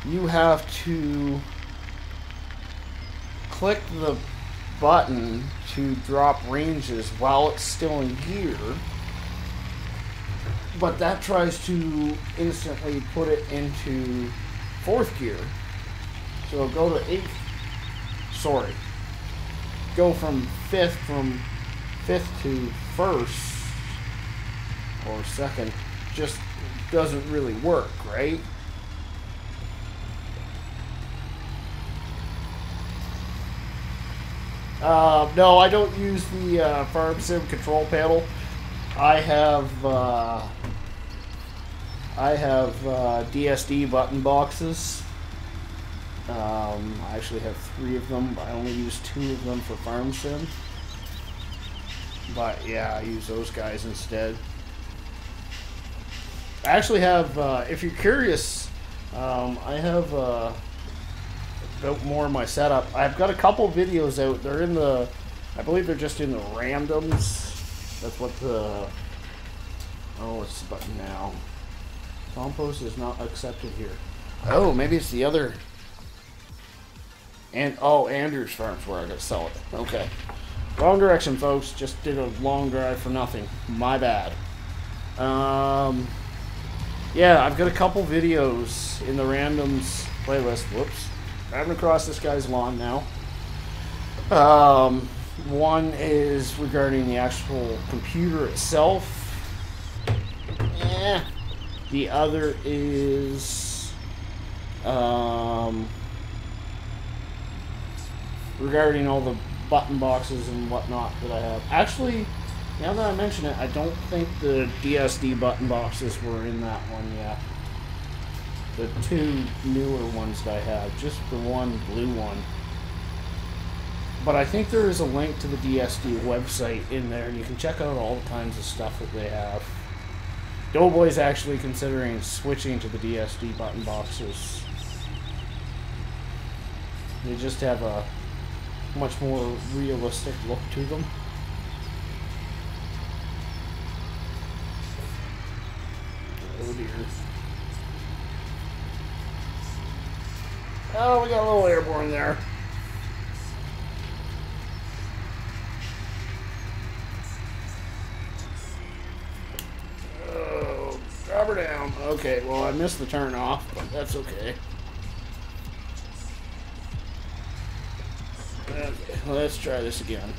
you have to click the button to drop ranges while it's still in gear, but that tries to instantly put it into 4th gear. So go to 8th, sorry, go from 5th to 1st or 2nd, just doesn't really work, right? No, I don't use the Farm Sim control panel. I have DSD button boxes. I actually have 3 of them, but I only use 2 of them for Farm Sim. But yeah, I use those guys instead. I actually have, if you're curious, I have about more of my setup. I've got a couple videos out. They're in the, I believe they're just in the randoms. That's what the, oh, it's the button now. Compost is not accepted here. Oh, maybe it's the other. And oh, Andrew's Farm's where I gotta sell it. Okay. Wrong direction, folks. Just did a long drive for nothing. My bad. Yeah, I've got a couple videos in the randoms playlist. Whoops. Driving across this guy's lawn now. One is regarding the actual computer itself. The other is regarding all the button boxes and whatnot that I have. Actually, now that I mention it, I don't think the DSD button boxes were in that one yet. The 2 newer ones that I have, just the one blue one. But I think there is a link to the DSD website in there, and you can check out all the kinds of stuff that they have. Doughboy's actually considering switching to the DSD button boxes. They just have a much more realistic look to them. Oh dear. Oh, we got a little airborne there. Drop her down. Okay, well, I missed the turn off, but that's okay. Okay, let's try this again.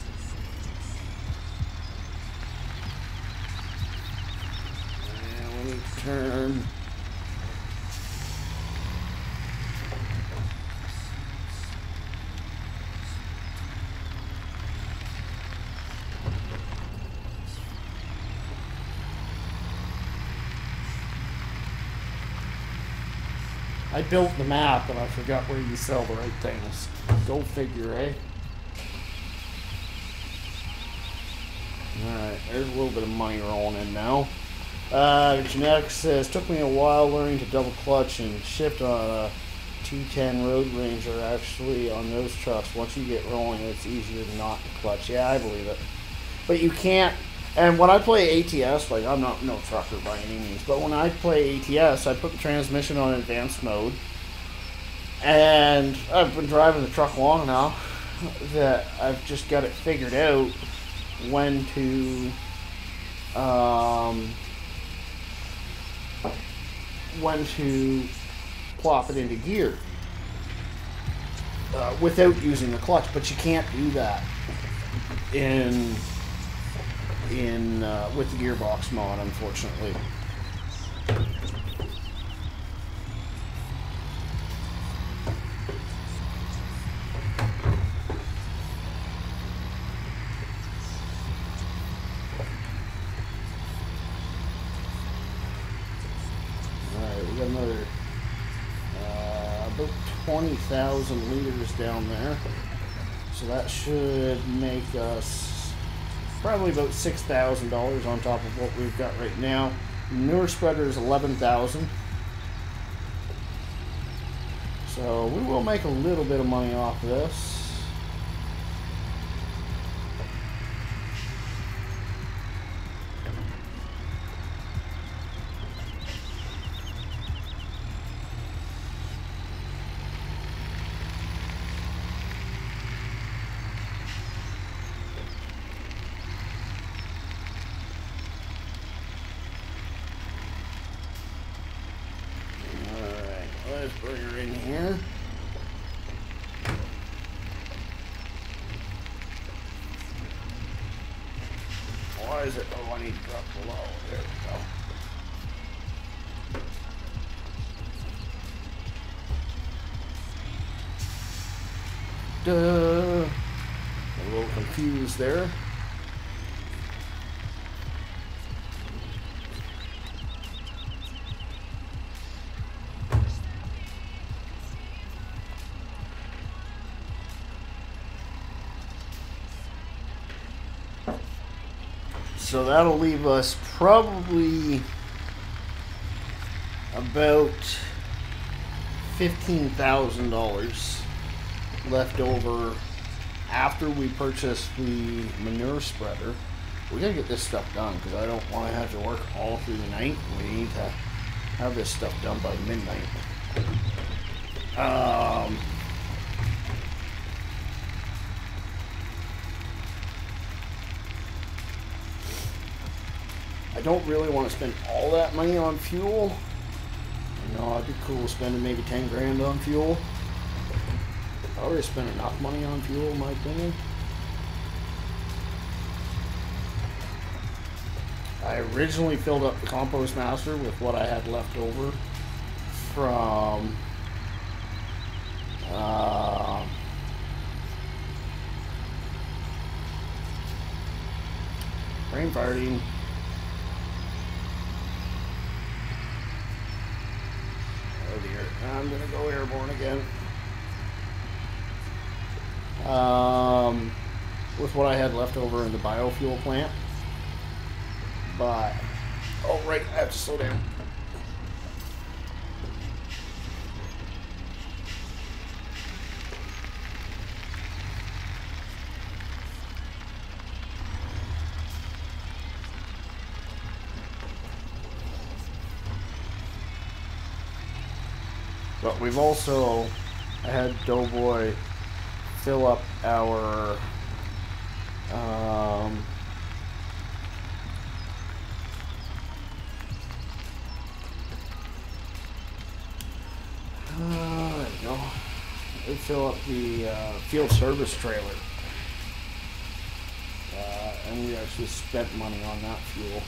And we need to turn. I built the map and I forgot where you sell the right things. Go figure, eh? Alright, there's a little bit of money rolling in now. Genetics says, took me a while learning to double clutch and shift on a T10 Road Ranger. Actually, on those trucks, once you get rolling, it's easier not to clutch. Yeah, I believe it. But you can't. And when I play ATS, like, I'm not no trucker by any means, but when I play ATS, I put the transmission on advanced mode, and I've been driving the truck long enough that I've just got it figured out when to plop it into gear without using the clutch. But you can't do that in with the gearbox mod, unfortunately. Alright, we got another about 20,000 liters down there, so that should make us probably about $6,000 on top of what we've got right now. Manure spreader is 11,000. So we will make a little bit of money off of this. Let's bring her in here. Why is it? Oh, I need to drop below. There we go. Duh. A little confused there. So that'll leave us probably about $15,000 left over after we purchase the manure spreader. We gotta get this stuff done because I don't want to have to work all through the night. We need to have this stuff done by midnight. I don't really want to spend all that money on fuel. You know, I'd be cool spending maybe 10 grand on fuel. I already spent enough money on fuel, in my opinion. I originally filled up the compost master with what I had left over from brain farting. Oh dear, I'm gonna go airborne again. With what I had left over in the biofuel plant. But, oh right, I have to slow down. But we've also had Doughboy fill up our fill up the field service trailer. And we actually spent money on that fuel.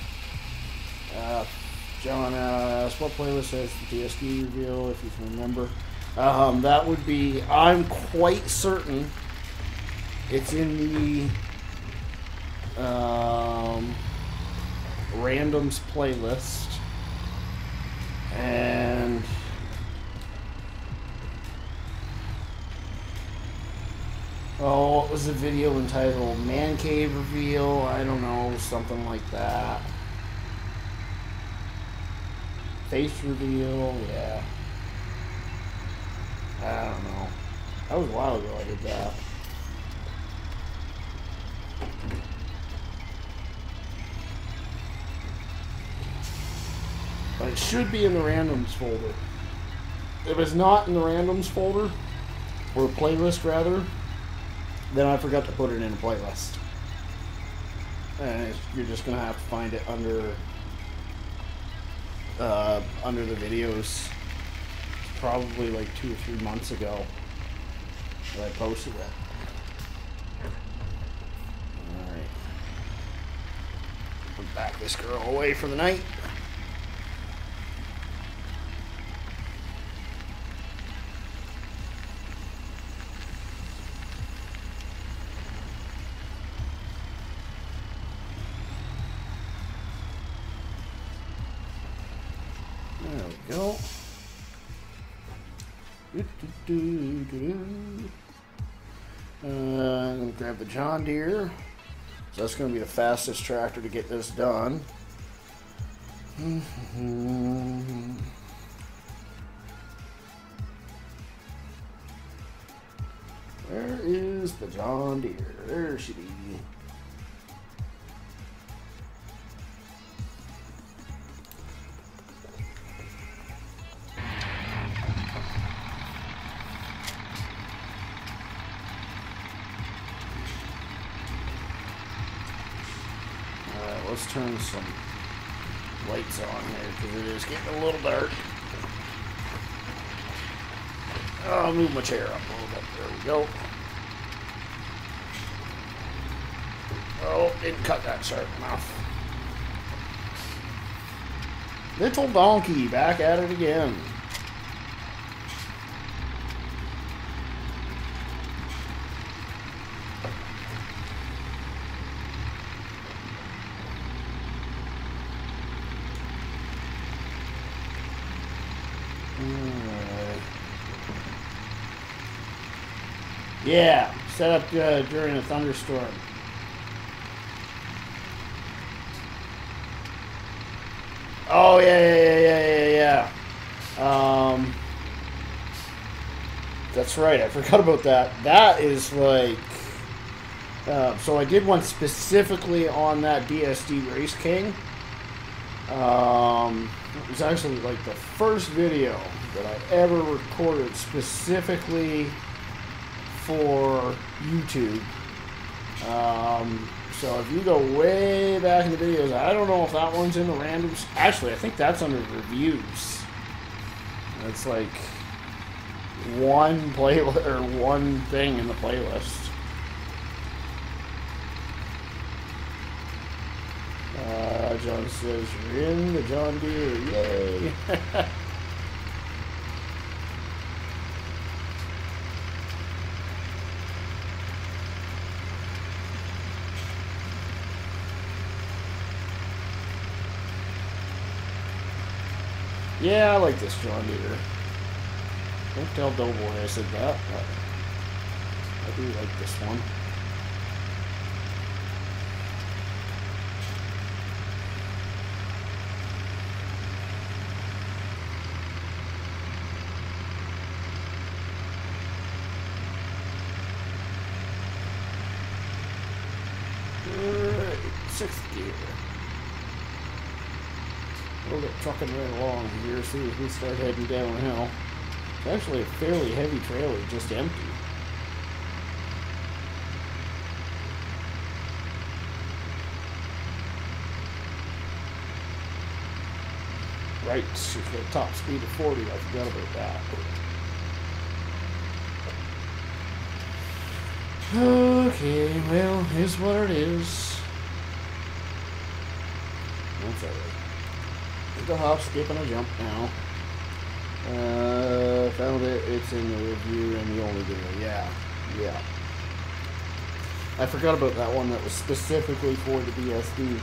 John asked, what playlist has the DSD reveal, if you can remember? That would be, I'm quite certain it's in the randoms playlist. And what was the video entitled? Man Cave Reveal? I don't know, something like that. Face Reveal? Yeah. I don't know. That was a while ago I did that. But it should be in the randoms folder. If it's not in the randoms folder, or playlist rather, then I forgot to put it in a playlist. And you're just gonna have to find it under the videos. It's probably like 2 or 3 months ago that I posted it. Alright. Put back this girl away for the night. There we go. I'm going to grab the John Deere. So that's going to be the fastest tractor to get this done. Where is the John Deere? There she be. Let's turn some lights on here because it is getting a little dark. I'll move my chair up a little bit. There we go. Oh, didn't cut that sharp enough. Little donkey back at it again. Yeah, set up during a thunderstorm. Oh yeah. That's right. I forgot about that. That is like. So I did one specifically on that DSD Race King. It was actually like the first video that I ever recorded specifically for YouTube. So if you go way back in the videos, I don't know if that one's in the randoms. Actually, I think that's under reviews. It's like one playlist or one thing in the playlist. John says you're in the John Deere. Yay! Yeah, I like this John Deere. Don't tell Doughboy I said that, but I do like this one. Alright, 6th gear. We'll get trucking right along here as soon as we start heading downhill. It's actually a fairly heavy trailer, just empty. Right, she's got a top speed of 40, I forgot about that. Okay, well, here's what it is. That's alright. The hop, skip, and a jump now. Found it. It's in the review and the only video. Yeah. I forgot about that one that was specifically for the BSD.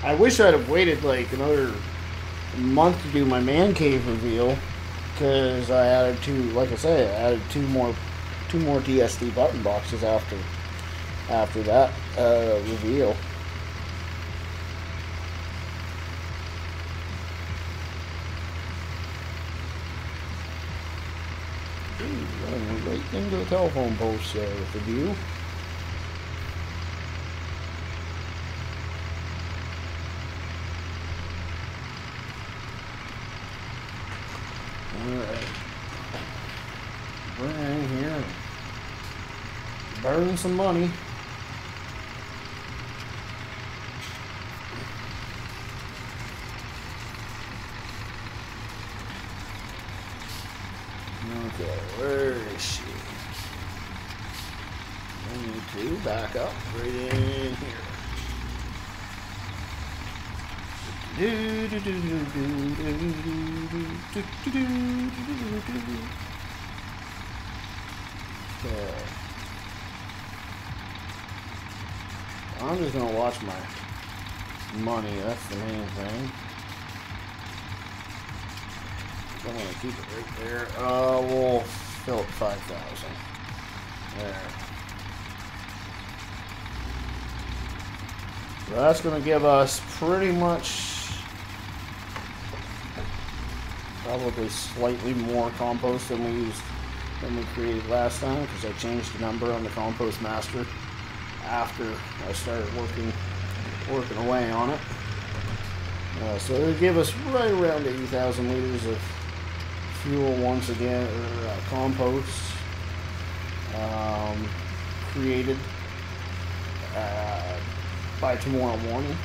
I wish I'd have waited like another month to do my man cave reveal, because I added like I say, I added two more DSD button boxes after that reveal. Running right into the telephone post there with the view. Alright. We're in here. Burning some money. Okay, where is she? I need to back up right in here. Okay. I'm just gonna watch my money, that's the main thing. I'm gonna keep it right there. We'll fill it 5,000. There. So that's gonna give us pretty much probably slightly more compost than we created last time, because I changed the number on the compost master after I started working away on it. So it'll give us right around 80,000 liters of fuel once again, or compost created by tomorrow morning.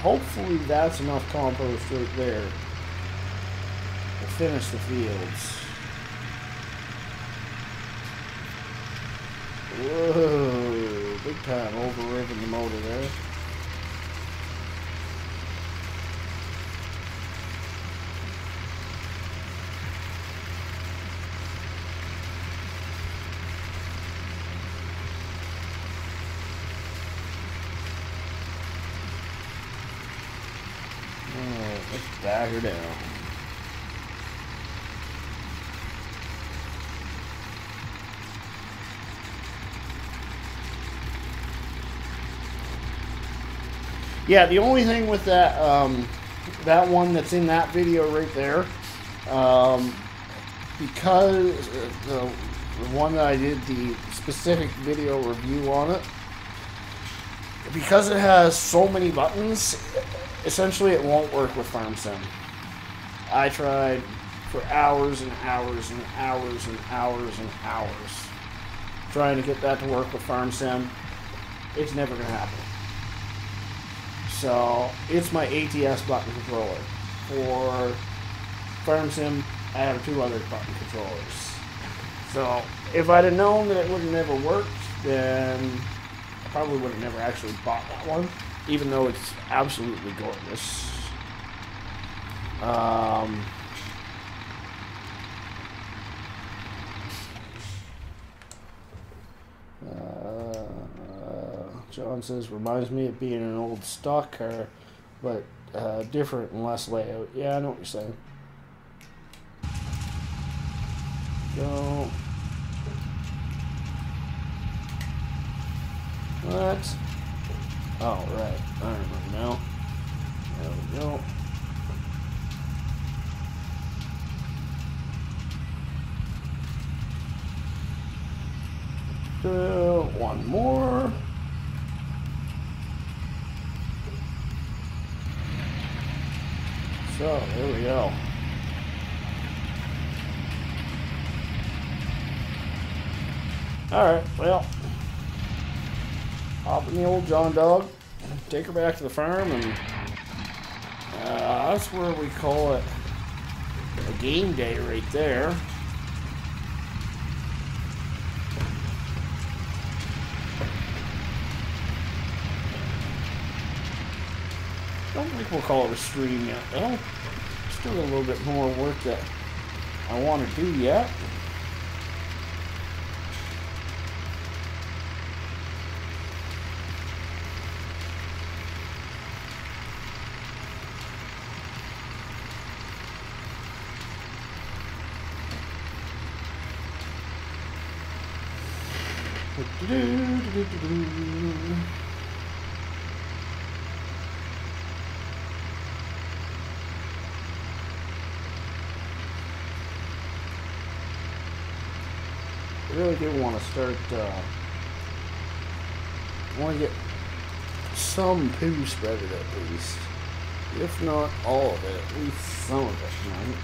Hopefully that's enough compost right there to finish the fields. Whoa, big time over-revving the motor there. Alright, let's back her down. Yeah, the only thing with that that one that's in that video right there, because the one that I did the specific video review on it, because it has so many buttons, essentially it won't work with FarmSim. I tried for hours and hours and hours and hours and hours trying to get that to work with FarmSim. It's never going to happen. So it's my ATS button controller. For FarmSim, I have two other button controllers. So if I'd have known that it would have never worked, then I probably would have never actually bought that one, even though it's absolutely gorgeous. John says, reminds me of being an old stock car, but different and less layout. Yeah, I know what you're saying. Go. What? Oh, right. I remember now. There we go. One more. So, there we go. Alright, well, hop in the old John Dog, take her back to the farm, and that's where we call it a game day right there. Don't think we'll call it a stream yet, though. Still a little bit more work that I want to do yet. I really do want to start, I want to get some poo spreaded at least. If not all of it, at least some of it, right?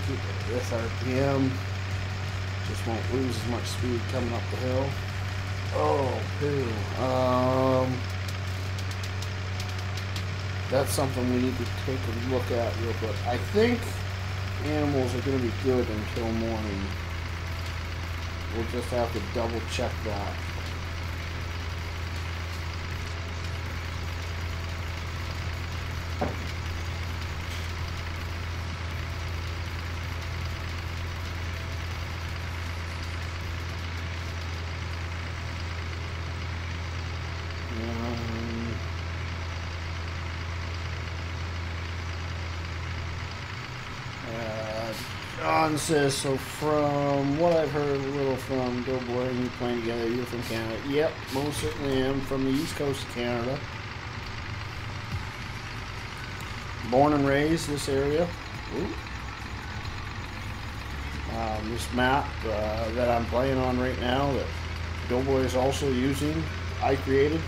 Keep it at this RPM. Just won't lose as much speed coming up the hill. Oh, poo. That's something we need to take a look at real quick. I think animals are going to be good until morning. We'll just have to double check that. John says, so from what I've heard a little from Doughboy and you playing together, you're from Canada. Yep, most certainly am. From the east coast of Canada. Born and raised this area. This map that I'm playing on right now that Doughboy is also using, I created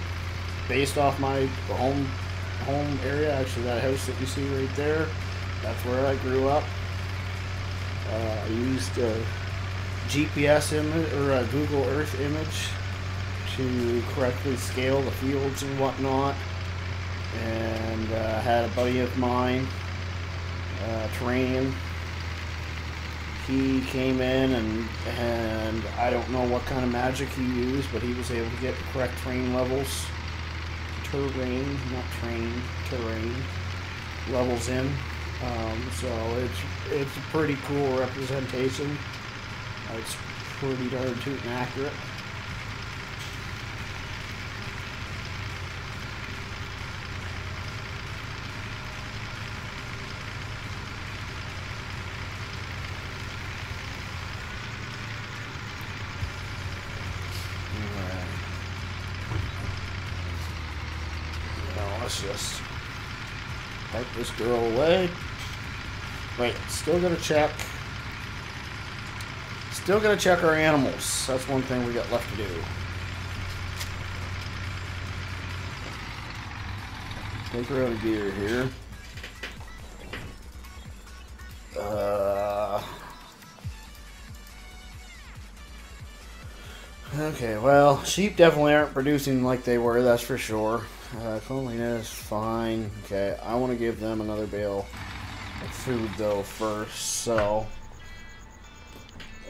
based off my home area. Actually, that house that you see right there, that's where I grew up. I used a GPS image or a Google Earth image to correctly scale the fields and whatnot, and had a buddy of mine, Terrain. He came in and I don't know what kind of magic he used, but he was able to get the correct terrain levels, terrain levels in. So it's a pretty cool representation. It's pretty darn tootin' accurate. Alright. Now let's just park this girl away. Wait, still gotta check our animals. That's one thing we got left to do. Take her out of gear here. Okay, well, sheep definitely aren't producing like they were, that's for sure. Cleanliness, fine. Okay, I want to give them another bale of food though first, so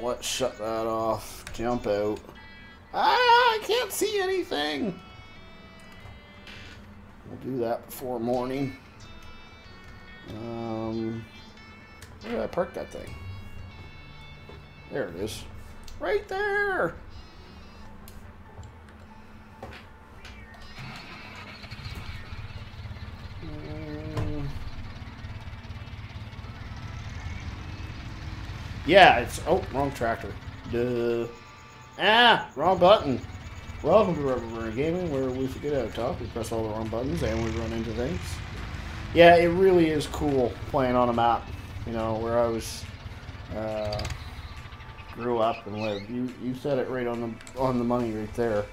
let's shut that off. Jump out. I can't see anything. We'll do that before morning. Where did I park that thing? There it is. Right there. Yeah, it's... Oh, wrong tractor. Duh. Ah, wrong button. Welcome to Rubber Burner Gaming, where we forget how to talk. We press all the wrong buttons and we run into things. Yeah, it really is cool playing on a map, you know, where I was... grew up and lived. You said it right on the money right there.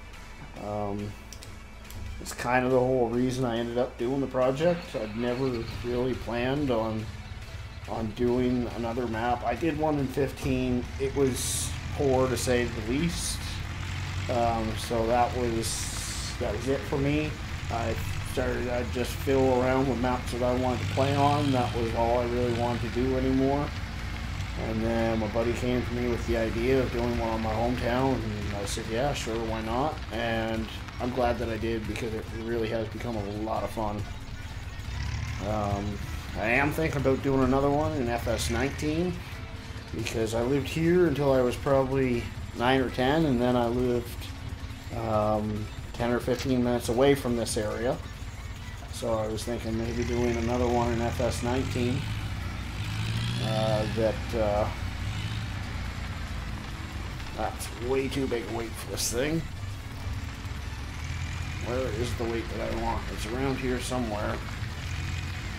It's kind of the whole reason I ended up doing the project. I'd never really planned on doing another map. I did one in 15. It was poor to say the least. So that was it for me. I'd just fiddle around with maps that I wanted to play on. That was all I really wanted to do anymore. And then my buddy came to me with the idea of doing one on my hometown, and I said, yeah, sure, why not? And I'm glad that I did, because it really has become a lot of fun. I am thinking about doing another one in FS19, because I lived here until I was probably 9 or 10, and then I lived 10 or 15 minutes away from this area. So I was thinking maybe doing another one in FS19. That's way too big a weight for this thing. Where is the weight that I want? It's around here somewhere.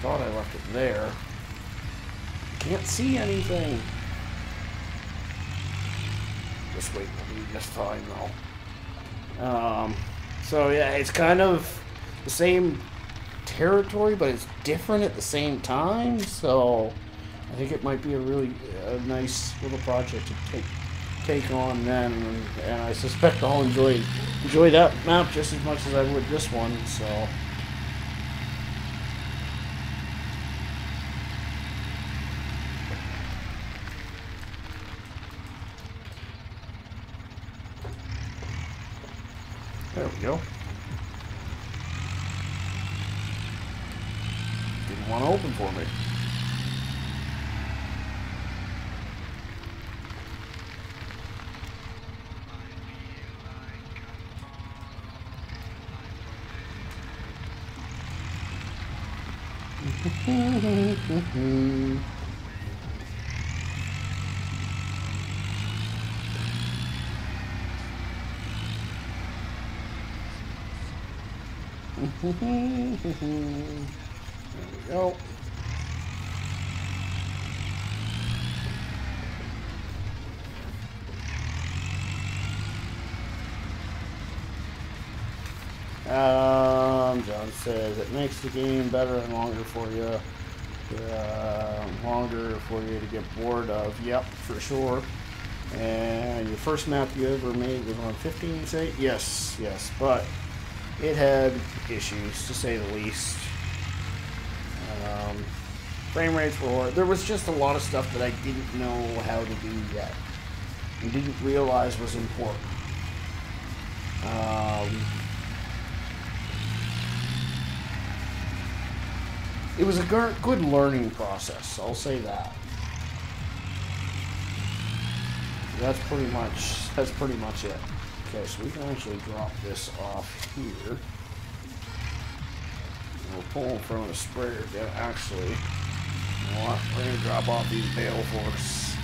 Thought I left it there. Can't see anything. This weight will be just fine though. So yeah, it's kind of the same territory, but it's different at the same time. So I think it might be a really nice little project to take on then, and I suspect I'll enjoy that map just as much as I would this one. So there we go. Didn't want to open for me. There we go. John says it makes the game better and longer for you. Longer for you to get bored of. Yep, for sure. And your first map you ever made was on 15, you say? Yes, but it had issues, to say the least. Frame rates were... There was just a lot of stuff that I didn't know how to do yet, and didn't realize was important. It was a good learning process, I'll say that. That's pretty much it. Okay, so we can actually drop this off here. We'll pull in front of the sprayer again. Actually, you know what? We're going to drop off these bale forks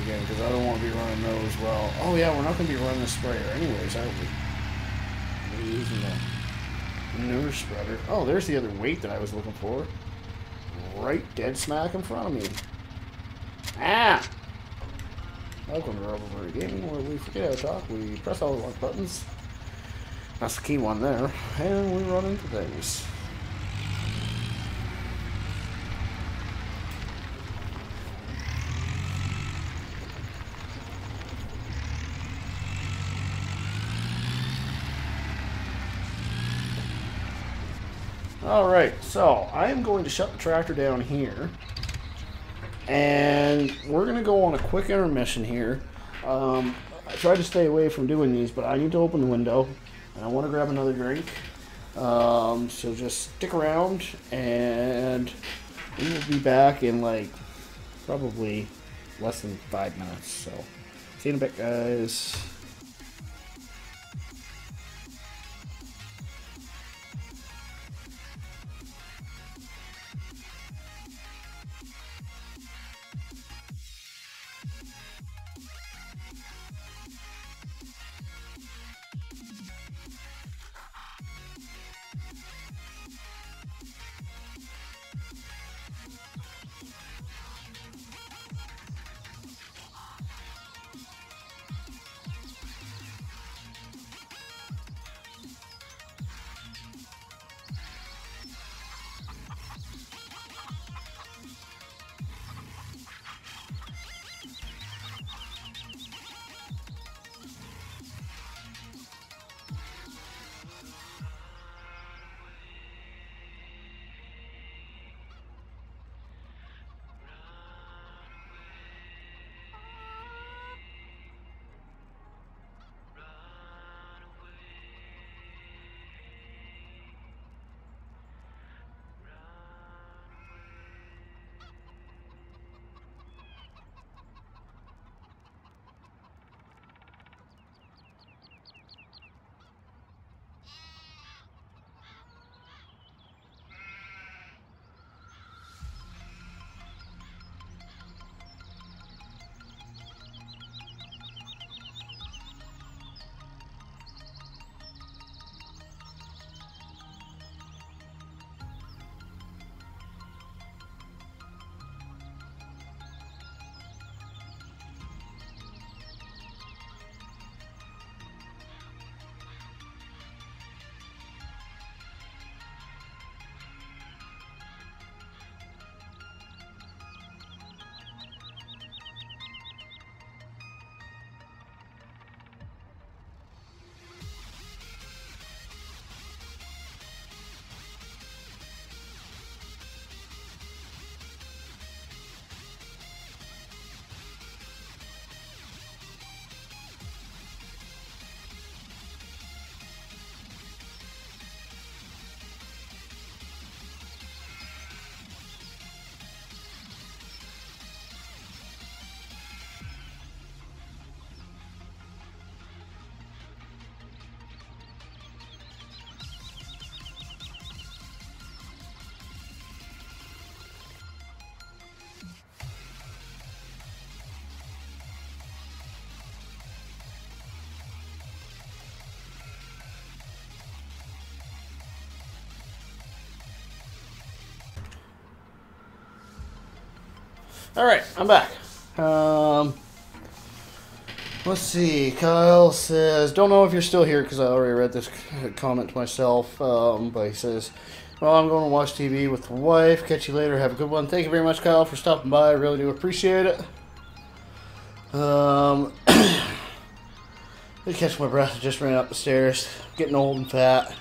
again, because I don't want to be running those. Well, oh yeah, we're not going to be running the sprayer anyways, are we? We're using the newer spreader. Oh, there's the other weight that I was looking for. Right dead smack in front of me. Ah! Welcome to Robbery Gaming, where we forget how to talk, we press all the wrong buttons. That's the key one there. And we run into things. Alright, so I'm going to shut the tractor down here. And we're going to go on a quick intermission here. I tried to stay away from doing these, but I need to open the window. And I want to grab another drink. So just stick around, and we will be back in like probably less than 5 minutes. So see you in a bit, guys. Alright, I'm back. Let's see. Kyle says, don't know if you're still here because I already read this comment to myself. But he says, well, I'm going to watch TV with the wife. Catch you later. Have a good one. Thank you very much, Kyle, for stopping by. I really do appreciate it. I catch my breath. I just ran up the stairs. Getting old and fat.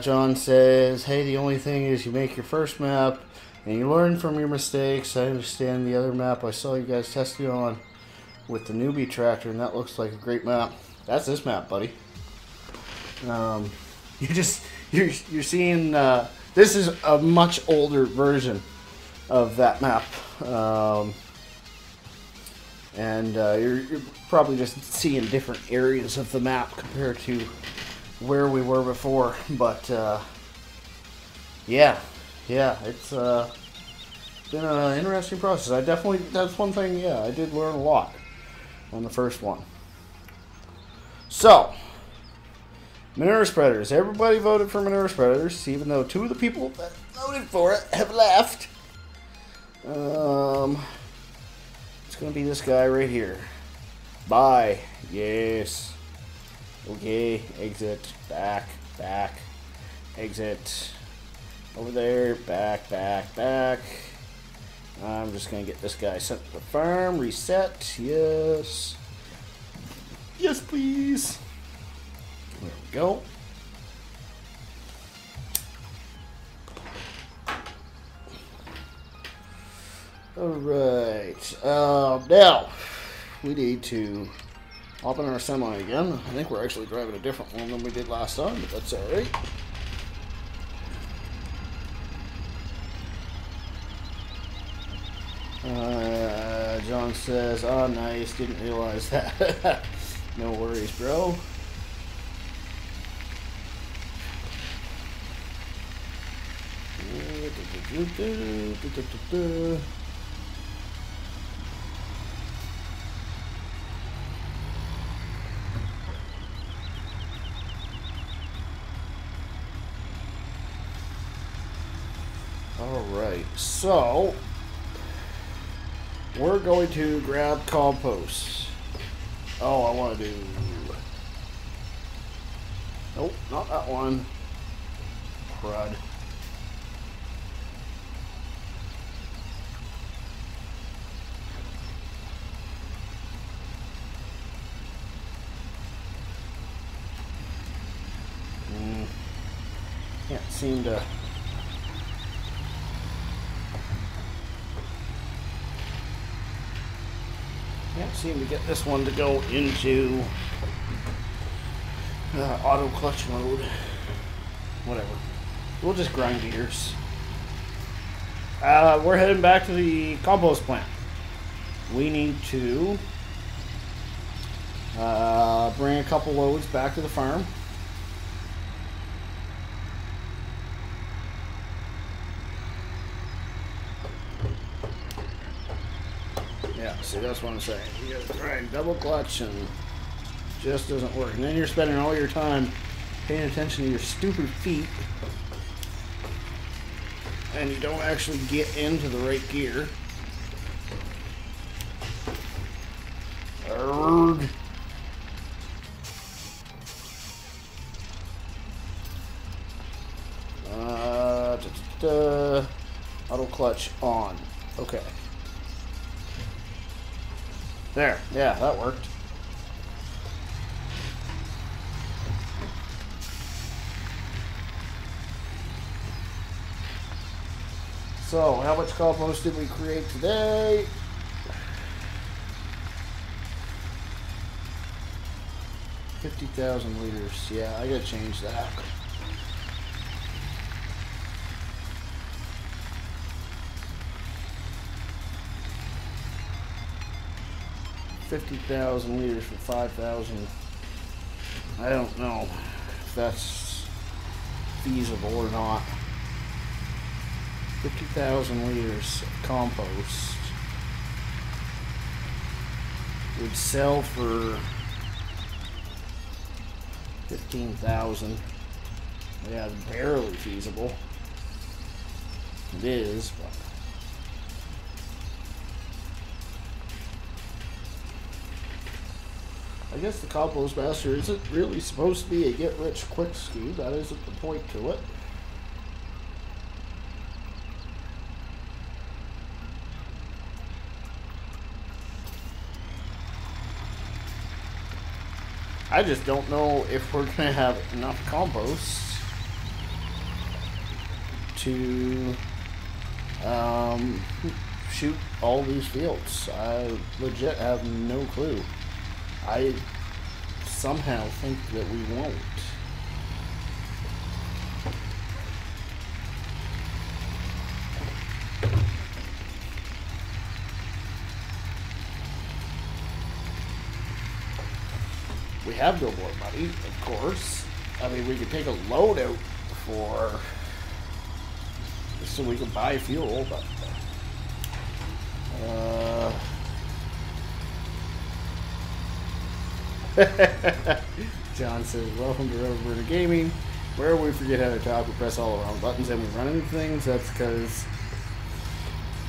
John says, hey, the only thing is you make your first map and you learn from your mistakes. I understand the other map I saw you guys testing on with the newbie tractor, and that looks like a great map. That's this map, buddy. You're seeing this is a much older version of that map, and you're probably just seeing different areas of the map compared to where we were before. But yeah, it's been an interesting process. That's one thing. Yeah, I did learn a lot on the first one. So, manure spreaders. Everybody voted for manure spreaders, even though 2 of the people that voted for it have left. It's going to be this guy right here. Bye. Yes. Okay. Exit. Back. Exit. Over there. Back. I'm just going to get this guy sent to the farm. Reset. Yes. Yes, please. There we go. Alright. Now, we need to hop in our semi again. I think we're actually driving a different one than we did last time, but that's alright. John says, oh, nice, didn't realize that. No worries, bro. Alright, so we're going to grab compost. Oh, I want to do... Nope, not that one. Crud. Can't seem to... Can't seem to get this one to go into auto clutch mode. Whatever. We'll just grind gears. We're heading back to the compost plant. We need to bring a couple loads back to the farm. Yeah, see, that's what I'm saying. You gotta grind double clutch and just doesn't work. And then you're spending all your time paying attention to your stupid feet, and you don't actually get into the right gear. Arrgh. Auto clutch on. Okay. There. Yeah, that worked. So, how much compost did we create today? $50,000 liters. Yeah, I gotta change that. $50,000 liters for 5,000. I don't know if that's feasible or not. 50,000 liters of compost would sell for 15,000. Yeah, barely feasible. It is, but guess the compost master isn't really supposed to be a get-rich-quick scheme. That isn't the point to it. I just don't know if we're going to have enough compost to shoot all these fields. I legit have no clue. I somehow think that we won't. We have no more money, of course. I mean, we could take a load out for so we can buy fuel, but John says, "Welcome to Rover Gaming, where we forget how to talk. We press all the wrong buttons and we run into things. That's because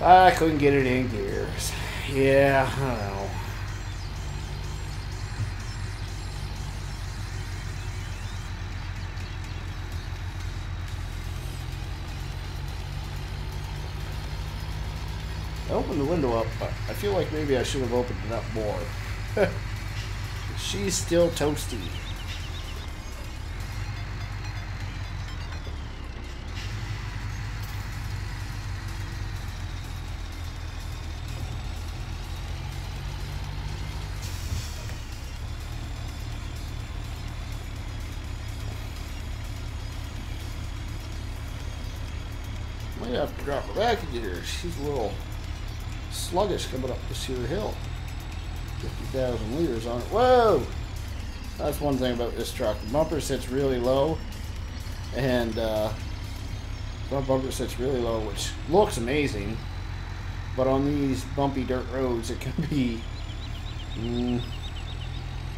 I couldn't get it in gears." Yeah, I don't know. I opened the window up, but I feel like maybe I should have opened it up more. She's still toasty. Might have to drop her back in here. She's a little sluggish coming up this here hill. 50,000 liters on it. Whoa! That's one thing about this truck. The bumper sits really low, and front bumper sits really low, which looks amazing. But on these bumpy dirt roads, it can be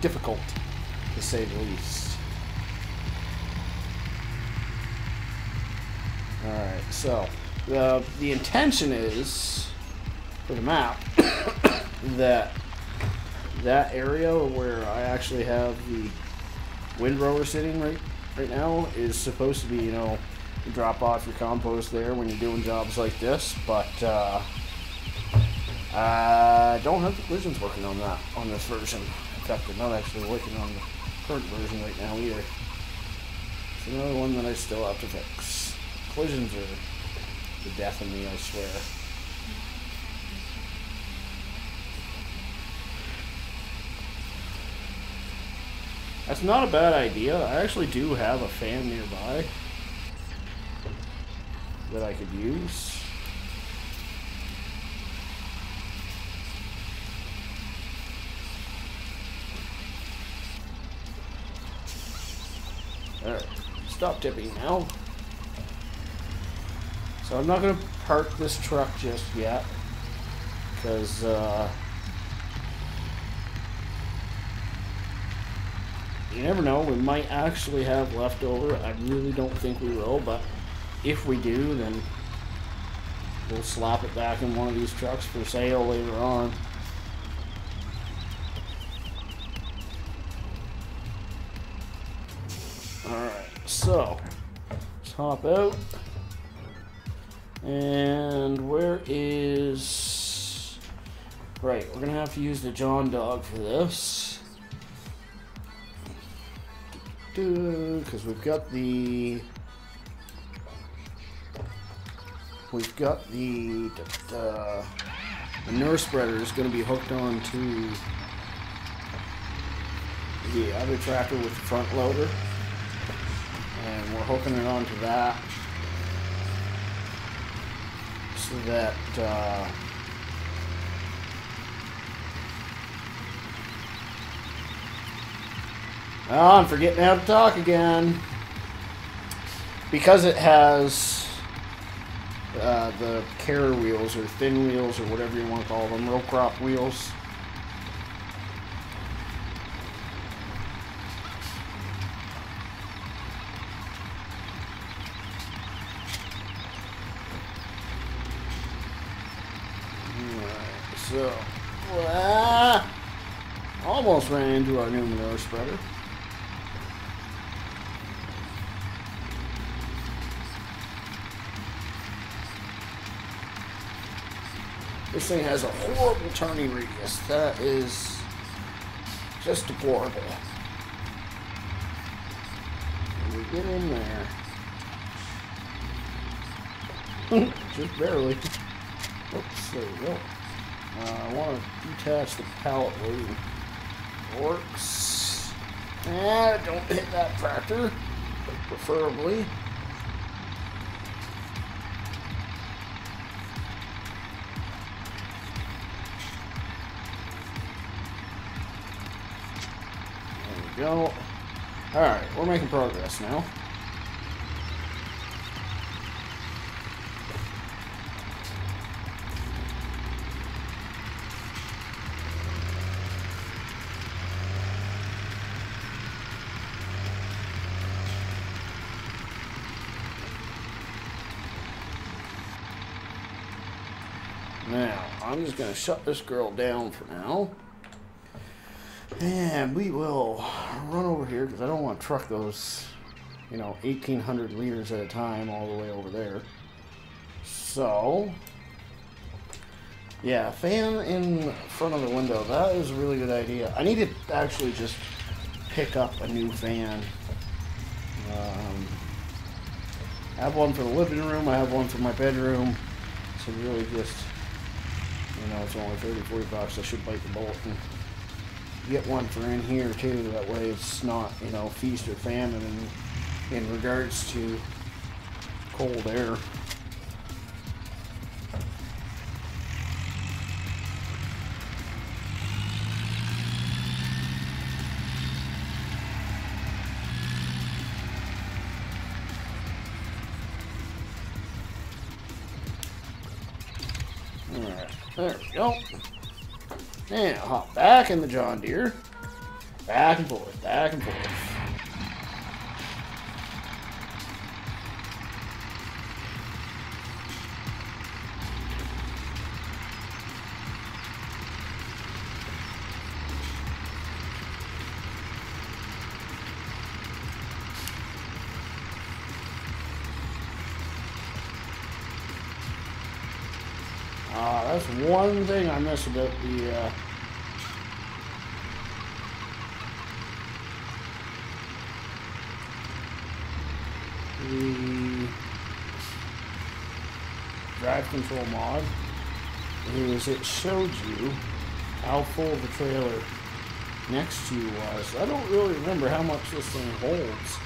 difficult, to say the least. All right, so the intention is for the map that area where I actually have the windrower sitting right now is supposed to be, you know, you drop off your compost there when you're doing jobs like this, but I don't have the collisions working on that on this version. In fact, they're not actually working on the current version right now either. It's another one that I still have to fix. Collisions are the death of me, I swear. That's not a bad idea. I actually do have a fan nearby that I could use. Alright, stop tipping now. So I'm not going to park this truck just yet, because you never know, we might actually have leftover. I really don't think we will, but if we do, then we'll slap it back in one of these trucks for sale later on. Alright, so let's hop out. And where is... Right, we're going to have to use the John Dog for this. Because we've got the nurse spreader is going to be hooked on to the other tractor with the front loader, and we're hooking it onto that so that oh, I'm forgetting how to talk again. Because it has the care wheels or thin wheels or whatever you want to call them, row crop wheels. Alright, so Almost ran into our new manure spreader. This thing has a horrible turning radius. That is just deplorable. And we get in there. Just barely. Oops, there we go. I want to detach the pallet load. Works. Don't hit that tractor, preferably. There we go. Alright, we're making progress now. Now, I'm just going to shut this girl down for now. And we will run over here because I don't want to truck those, 1,800 liters at a time all the way over there. So, yeah, fan in front of the window. That is a really good idea. I need to actually just pick up a new fan. I have one for the living room. I have one for my bedroom. So really just... it's only 30, 40 bucks. I should bite the bullet and get one for in here too. That way it's not, feast or famine in regards to cold air. Alright. There we go. Now, hop back in the John Deere. Back and forth, back and forth. That's one thing I miss about the drive control mod is it showed you how full the trailer next to you was. I don't really remember how much this thing holds.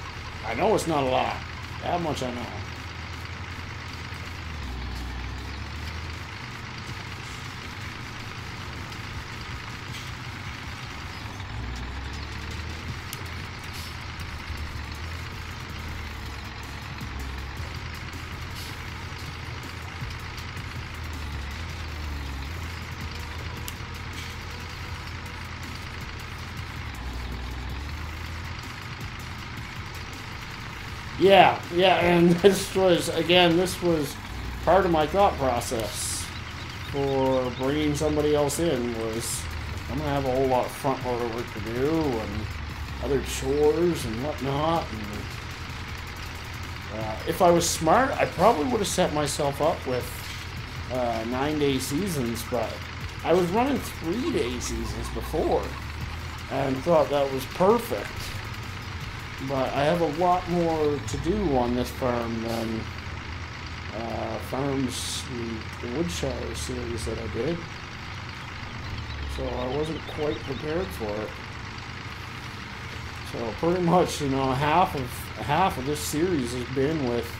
I know it's not a lot. That much I know. Yeah, and this was part of my thought process for bringing somebody else in was I'm going to have a whole lot of front loader work to do and other chores and whatnot. And, if I was smart, I probably would have set myself up with 9-day seasons, but I was running 3-day seasons before and thought that was perfect. But I have a lot more to do on this farm than farms, the Woodshire series that I did. So I wasn't quite prepared for it. So pretty much, half of this series has been with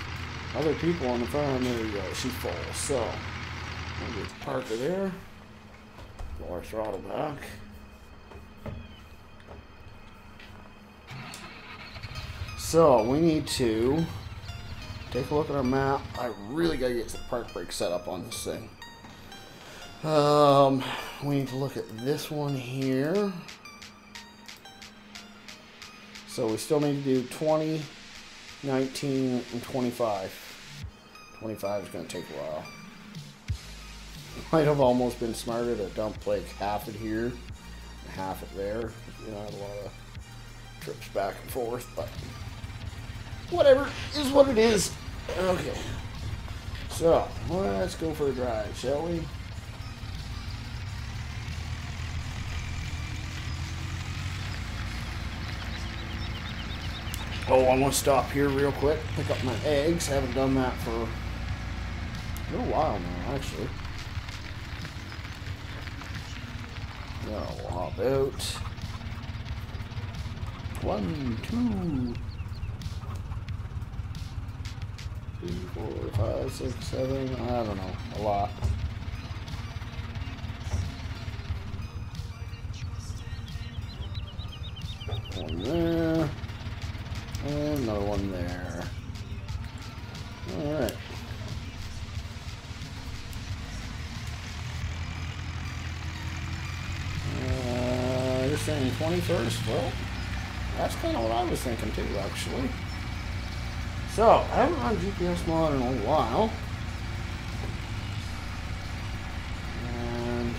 other people on the farm. There you go, she's full. So I'll just park her there. Lower throttle back. So we need to take a look at our map. I really gotta get the park brake set up on this thing. We need to look at this one here. So we still need to do 20, 19, and 25. 25 is gonna take a while. Might have almost been smarter to dump like half it here, half it there. You know, I had a lot of trips back and forth, but whatever is what it is. Okay. So, let's go for a drive, shall we? Oh, I want to stop here real quick, pick up my eggs. Haven't done that for a little while now, actually. Now, about 1, 2, 3, 4, 5, 6, 7, I don't know, a lot. One there, and another one there. Alright. You're saying 21st? Well, that's kind of what I was thinking too, actually. So, I haven't run GPS mod in a while. And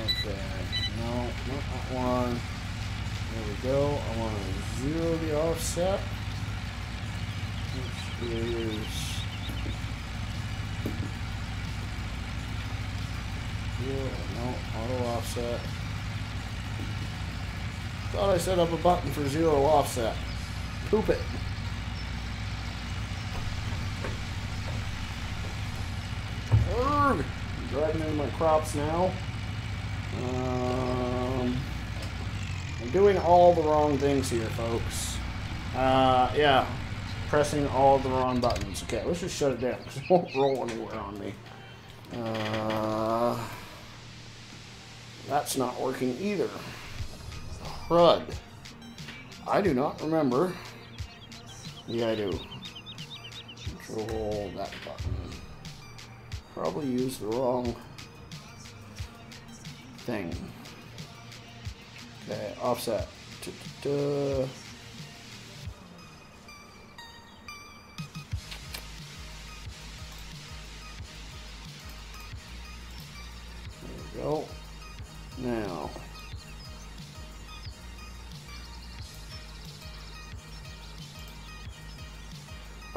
okay, no, not that one. There we go. I want to 0 the offset, which is 0, no, auto offset. Thought I set up a button for 0 offset. Poop it. Urgh! I'm driving into my crops now. I'm doing all the wrong things here, folks. Yeah, pressing all the wrong buttons. Okay, let's just shut it down because it won't roll anywhere on me. That's not working either. Crud. I do not remember. Yeah, I do. Control that button. Probably used the wrong thing. Okay, offset. There we go. Now.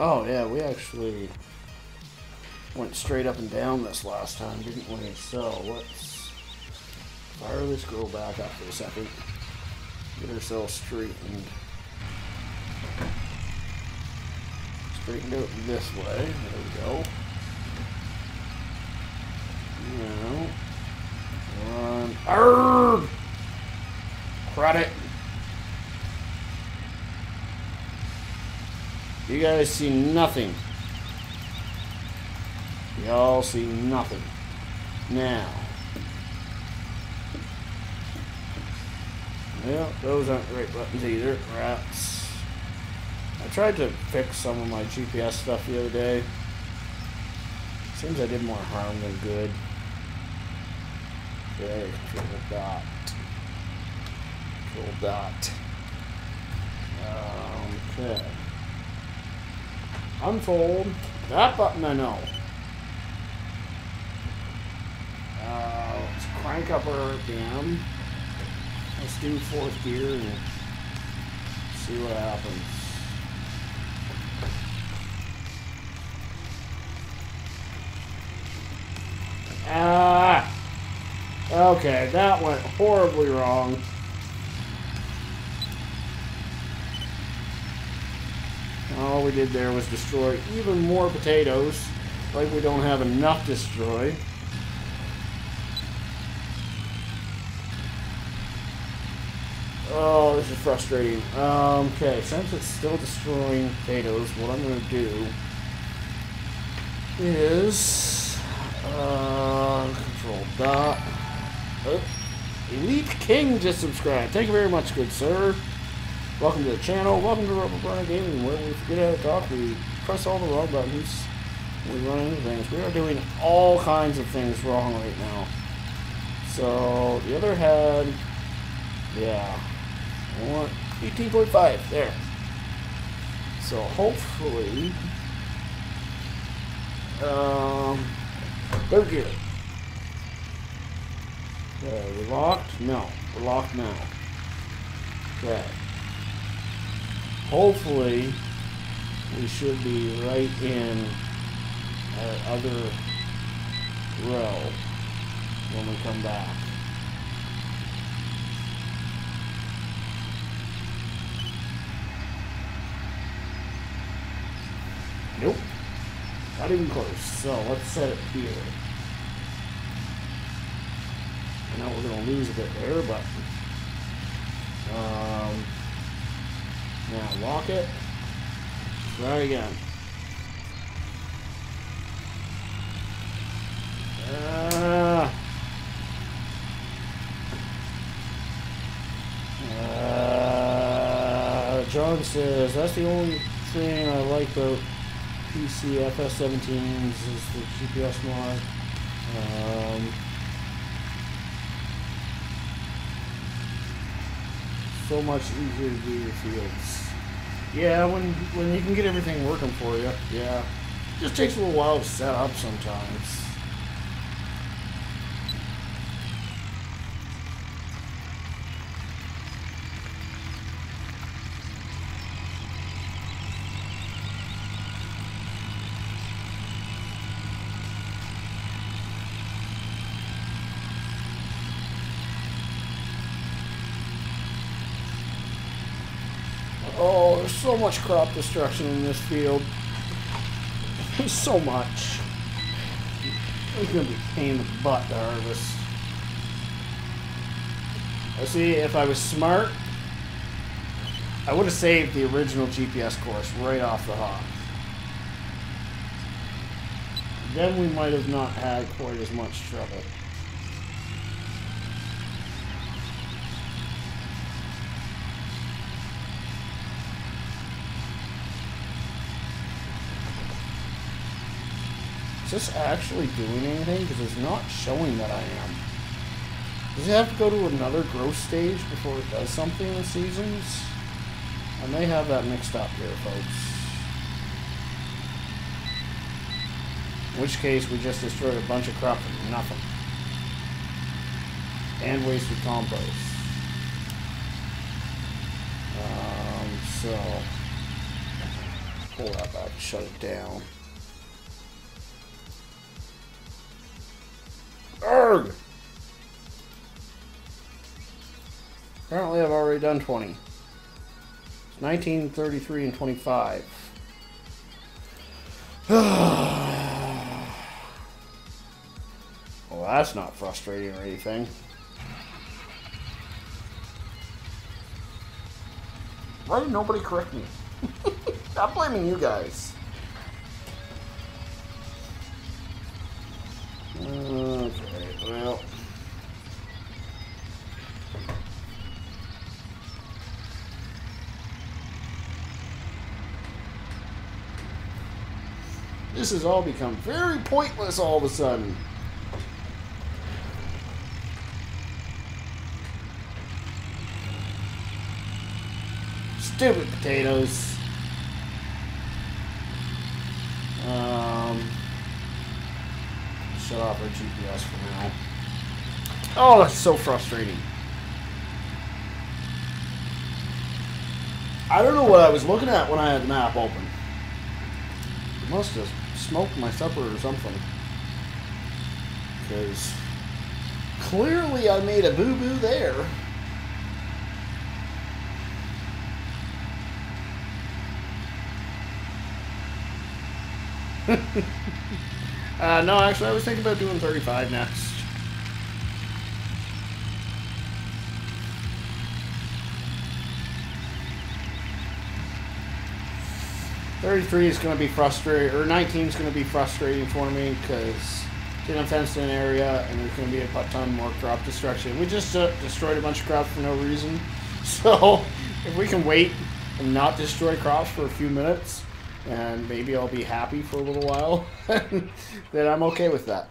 Oh yeah, we actually went straight up and down this last time, didn't we? So let's fire this girl back up for a second. Get ourselves straightened. Straightened out this way. There we go. Now, run. Arrgh! Credit. You guys see nothing. Y'all see nothing. Now. Well, those aren't the right buttons either. Rats. I tried to fix some of my GPS stuff the other day. Seems I did more harm than good. Okay, control dot. Control dot. Okay. Unfold. That button I know. Let's crank up our RPM. Let's do 4th gear and see what happens. Okay, that went horribly wrong. All we did there was destroy even more potatoes, like we don't have enough to destroy. Oh, this is frustrating. Okay, since it's still destroying potatoes, what I'm going to do is control dot. Oh, Elite King just subscribed. Thank you very much, good sir. Welcome to the channel. Welcome to Rubber Burner Gaming, where we forget how to talk. We press all the wrong buttons. We run into things. We are doing all kinds of things wrong right now. So the other head, yeah, I want 18.5 there. So hopefully, third gear. Okay, we locked? No. We're locked now. Okay. Hopefully, we should be right in our other row when we come back. Nope. Not even close. So let's set it here. I know we're going to lose a bit there, but now lock it. Try again. John says that's the only thing I like about PC FS17s is the GPS mod. So much easier to do your fields. Yeah, when you can get everything working for you. Yeah, it just takes a little while to set up sometimes. Oh, there's so much crop destruction in this field. There's so much. It's gonna be a pain in the butt to harvest. I see, if I was smart, I would have saved the original GPS course right off the hop. Then we might have not had quite as much trouble. Is this actually doing anything? Because it's not showing that I am. Does it have to go to another growth stage before it does something in seasons? I may have that mixed up here, folks. In which case, we just destroyed a bunch of crop for nothing. And wasted compost. So... pull that back, shut it down. Arrgh! Apparently I've already done 20. It's 19, 33, and 25. Well, that's not frustrating or anything. Why did nobody correct me? I'm blaming you guys. Okay, well. This has all become very pointless all of a sudden. Stupid potatoes. Shut off our GPS for now. Oh, that's so frustrating. I don't know what I was looking at when I had the map open. I must have smoked my supper or something. Because clearly I made a boo-boo there. No, actually, I was thinking about doing 35 next. $33 is going to be frustrating, or 19 is going to be frustrating for me because it's in a fenced-in area and there's going to be a ton more crop destruction. We just destroyed a bunch of crops for no reason, so if we can wait and not destroy crops for a few minutes, and maybe I'll be happy for a little while, then I'm okay with that.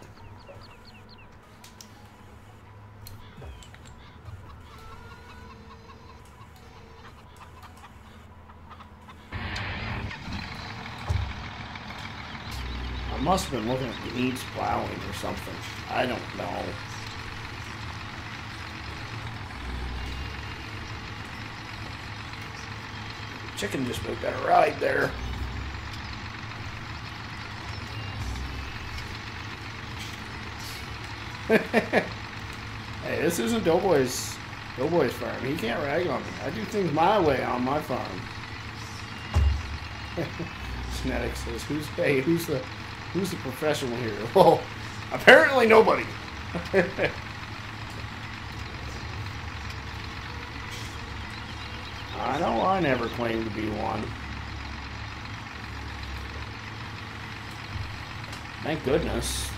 I must have been looking at the needs plowing or something. I don't know. Chicken just got a ride there. Hey, this isn't Doughboy's farm. He can't rag on me. I do things my way on my farm. Genetic says, who's the professional here? Well, apparently nobody. I know I never claimed to be one. Thank goodness.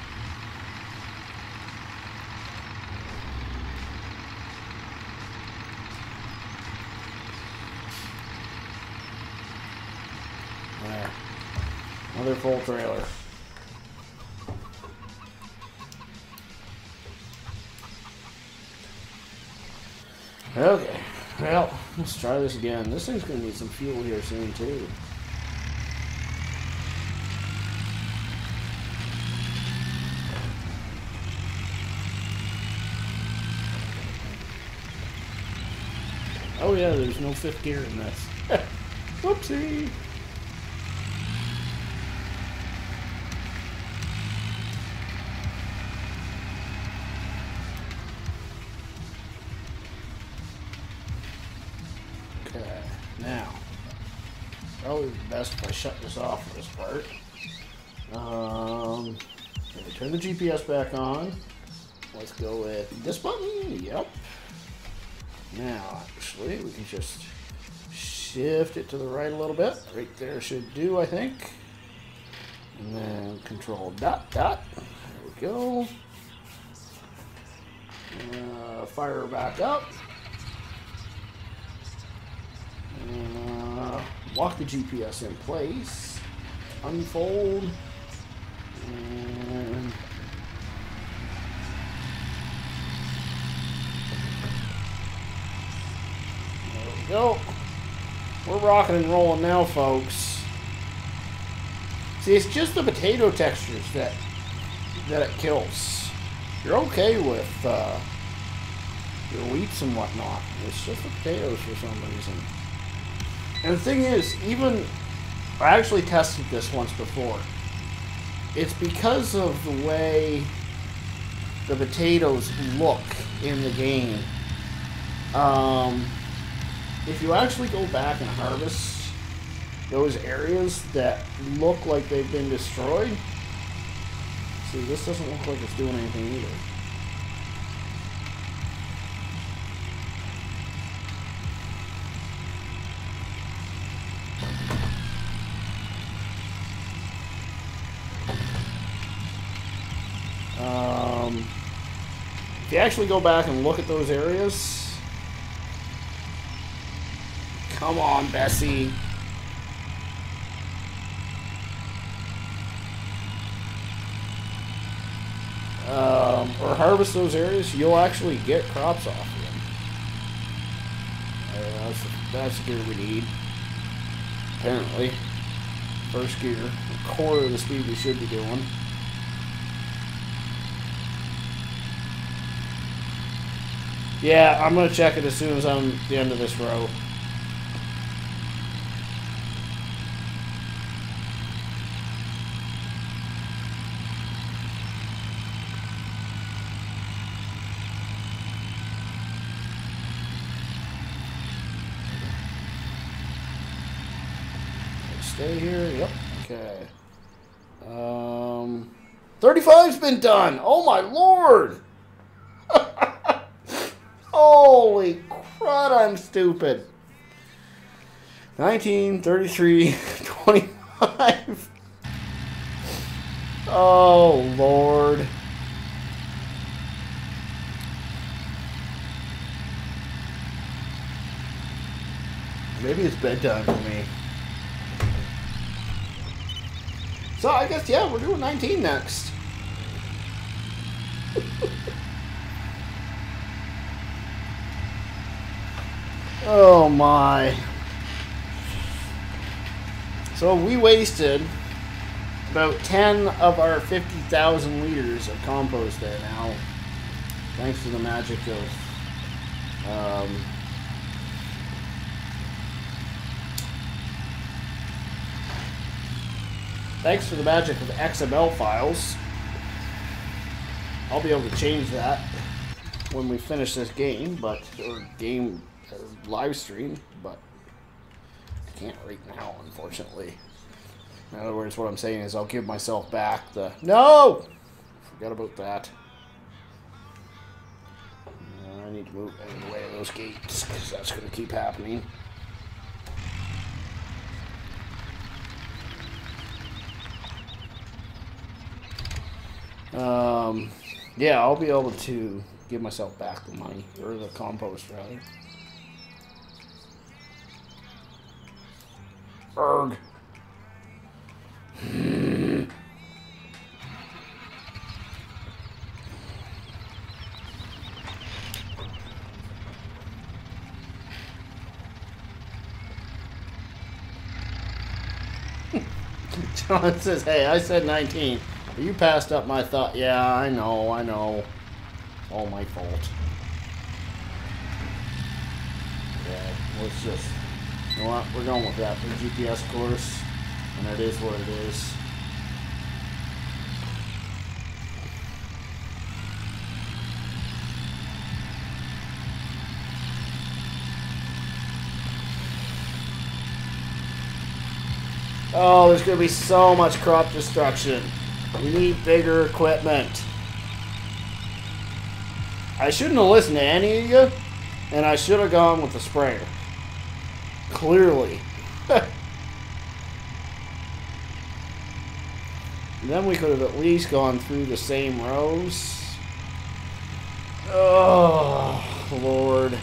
There. Another full trailer. Okay. Well, let's try this again. This thing's going to need some fuel here soon, too. Oh, yeah, there's no fifth gear in this. Whoopsie! Okay, now, probably best if I shut this off for this part. Okay, turn the GPS back on. Let's go with this button. Yep. Now, actually, we can just shift it to the right a little bit. Right there should do, I think. And then control dot. There we go. Fire back up. Lock the GPS in place. Unfold. And there we go. We're rocking and rolling now, folks. See, it's just the potato textures that it kills. You're okay with your wheats and whatnot. It's just the potatoes for some reason. And the thing is, even I actually tested this once before. It's because of the way the potatoes look in the game. If you actually go back and harvest those areas that look like they've been destroyed, see, this doesn't look like it's doing anything either. If you actually go back and look at those areas, come on, Bessie. Or harvest those areas, you'll actually get crops off of them. That's the gear we need. Apparently. First gear. A quarter of the speed we should be doing. Yeah, I'm going to check it as soon as I'm at the end of this row. Stay here. Yep. Okay. 35's been done. Oh my lord. Holy crud, I'm stupid. 19, 33, 25. Oh lord. Maybe it's bedtime for me. So I guess, yeah, we're doing 19 next. Oh my. So we wasted about 10 of our 50,000 liters of compost there now. Thanks to the magic of Thanks for the magic of XML files. I'll be able to change that when we finish this game, or live stream, but I can't right now, unfortunately. In other words, what I'm saying is I'll give myself back the... No! Forgot about that. I need to move out of the way of those gates, because that's going to keep happening. Yeah, I'll be able to give myself back the money, or the compost, rather. Erg. John says, hey, I said 19. You passed up my thought. Yeah, I know. It's all my fault. Yeah, let's just... You know what? We're going with that for GPS course. And it is what it is. Oh, there's going to be so much crop destruction. We need bigger equipment. I shouldn't have listened to any of you, and I should have gone with the sprayer. Clearly. Then we could have at least gone through the same rows. Oh, Lord.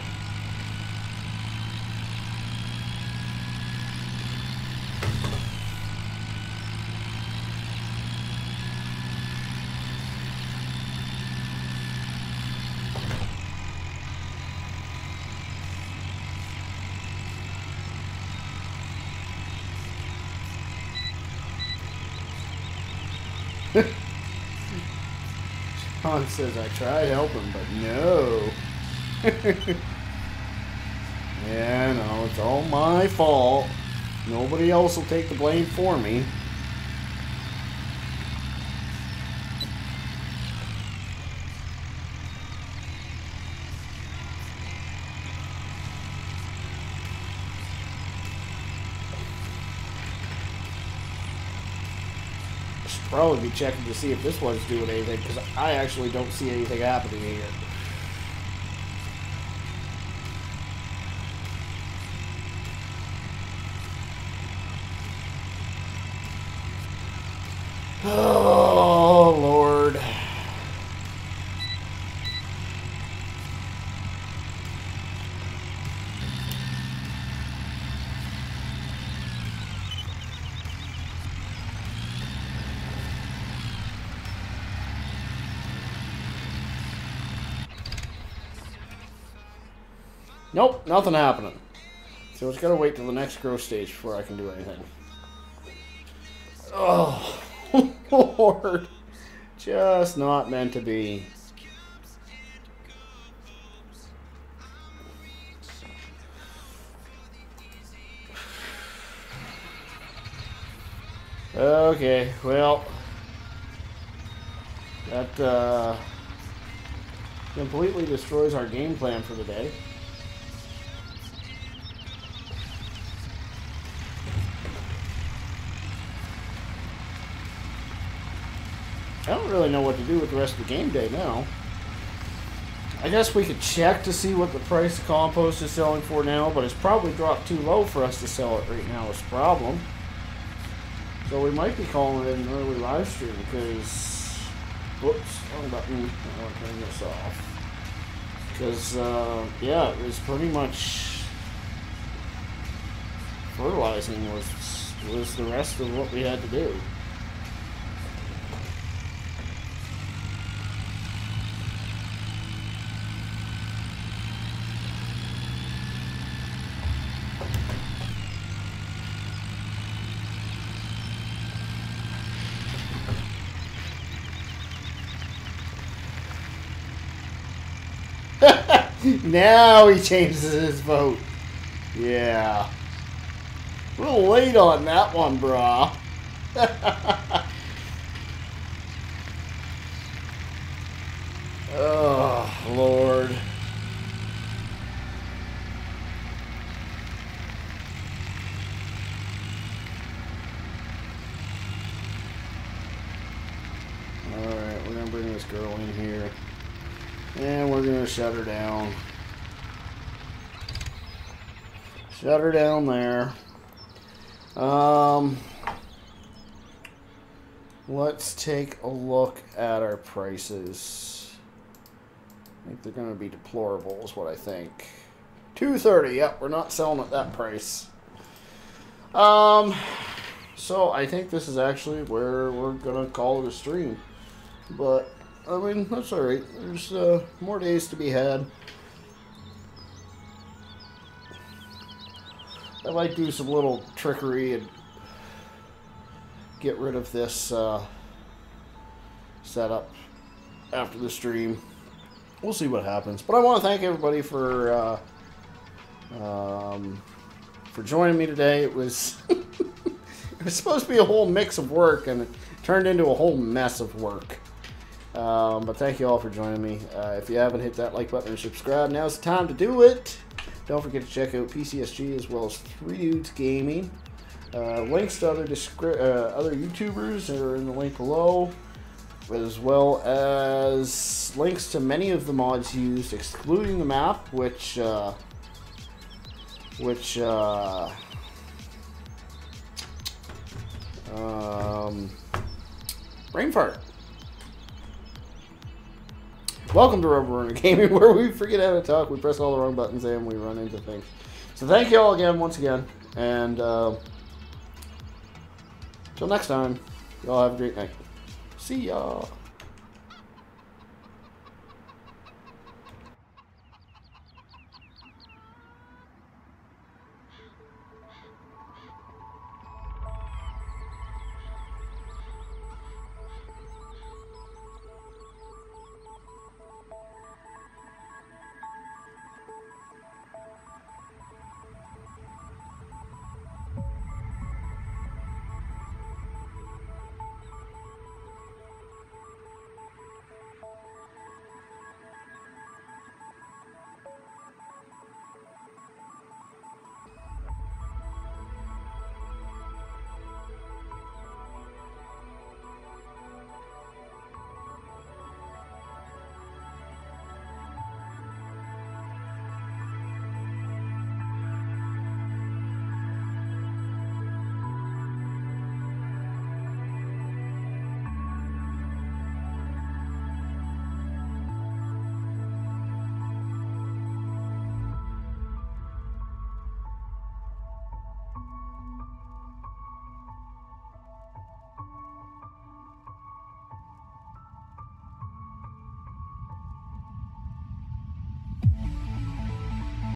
John says, I tried helping, but no. Yeah, no, it's all my fault. Nobody else will take the blame for me. Probably be checking to see if this one's doing anything, because I actually don't see anything happening here. Oh, Lord. Nope, nothing happening. So it's got to wait till the next growth stage before I can do anything. Oh, Lord. Just not meant to be. Okay, well, that completely destroys our game plan for the day. I don't really know what to do with the rest of the game day now. I guess we could check to see what the price of compost is selling for now, but it's probably dropped too low for us to sell it right now is the problem. So we might be calling it an early live stream because... Whoops, wrong button. I'll turn this off. Because, yeah, it was pretty much... Fertilizing was the rest of what we had to do. Now he changes his vote. Yeah. A little late on that one, brah. Oh, Lord. Alright, we're going to bring this girl in here. And we're going to shut her down. Shut her down there. Let's take a look at our prices. I think they're going to be deplorable is what I think. $230. Yep, we're not selling at that price. So I think this is actually where we're going to call it a stream. But, I mean, that's alright. There's more days to be had. I might do some little trickery and get rid of this setup after the stream. We'll see what happens. But I want to thank everybody for joining me today. It was it was supposed to be a whole mix of work, and it turned into a whole mess of work. But thank you all for joining me. If you haven't hit that like button and subscribe, now's the time to do it. Don't forget to check out PCSG as well as 3 Dudes Gaming. Links to other YouTubers are in the link below, as well as links to many of the mods used, excluding the map, which brain fart. Welcome to Rubber Runner Gaming, where we forget how to talk, we press all the wrong buttons, and we run into things. So thank you all again, once again, and till next time, y'all have a great night. See y'all.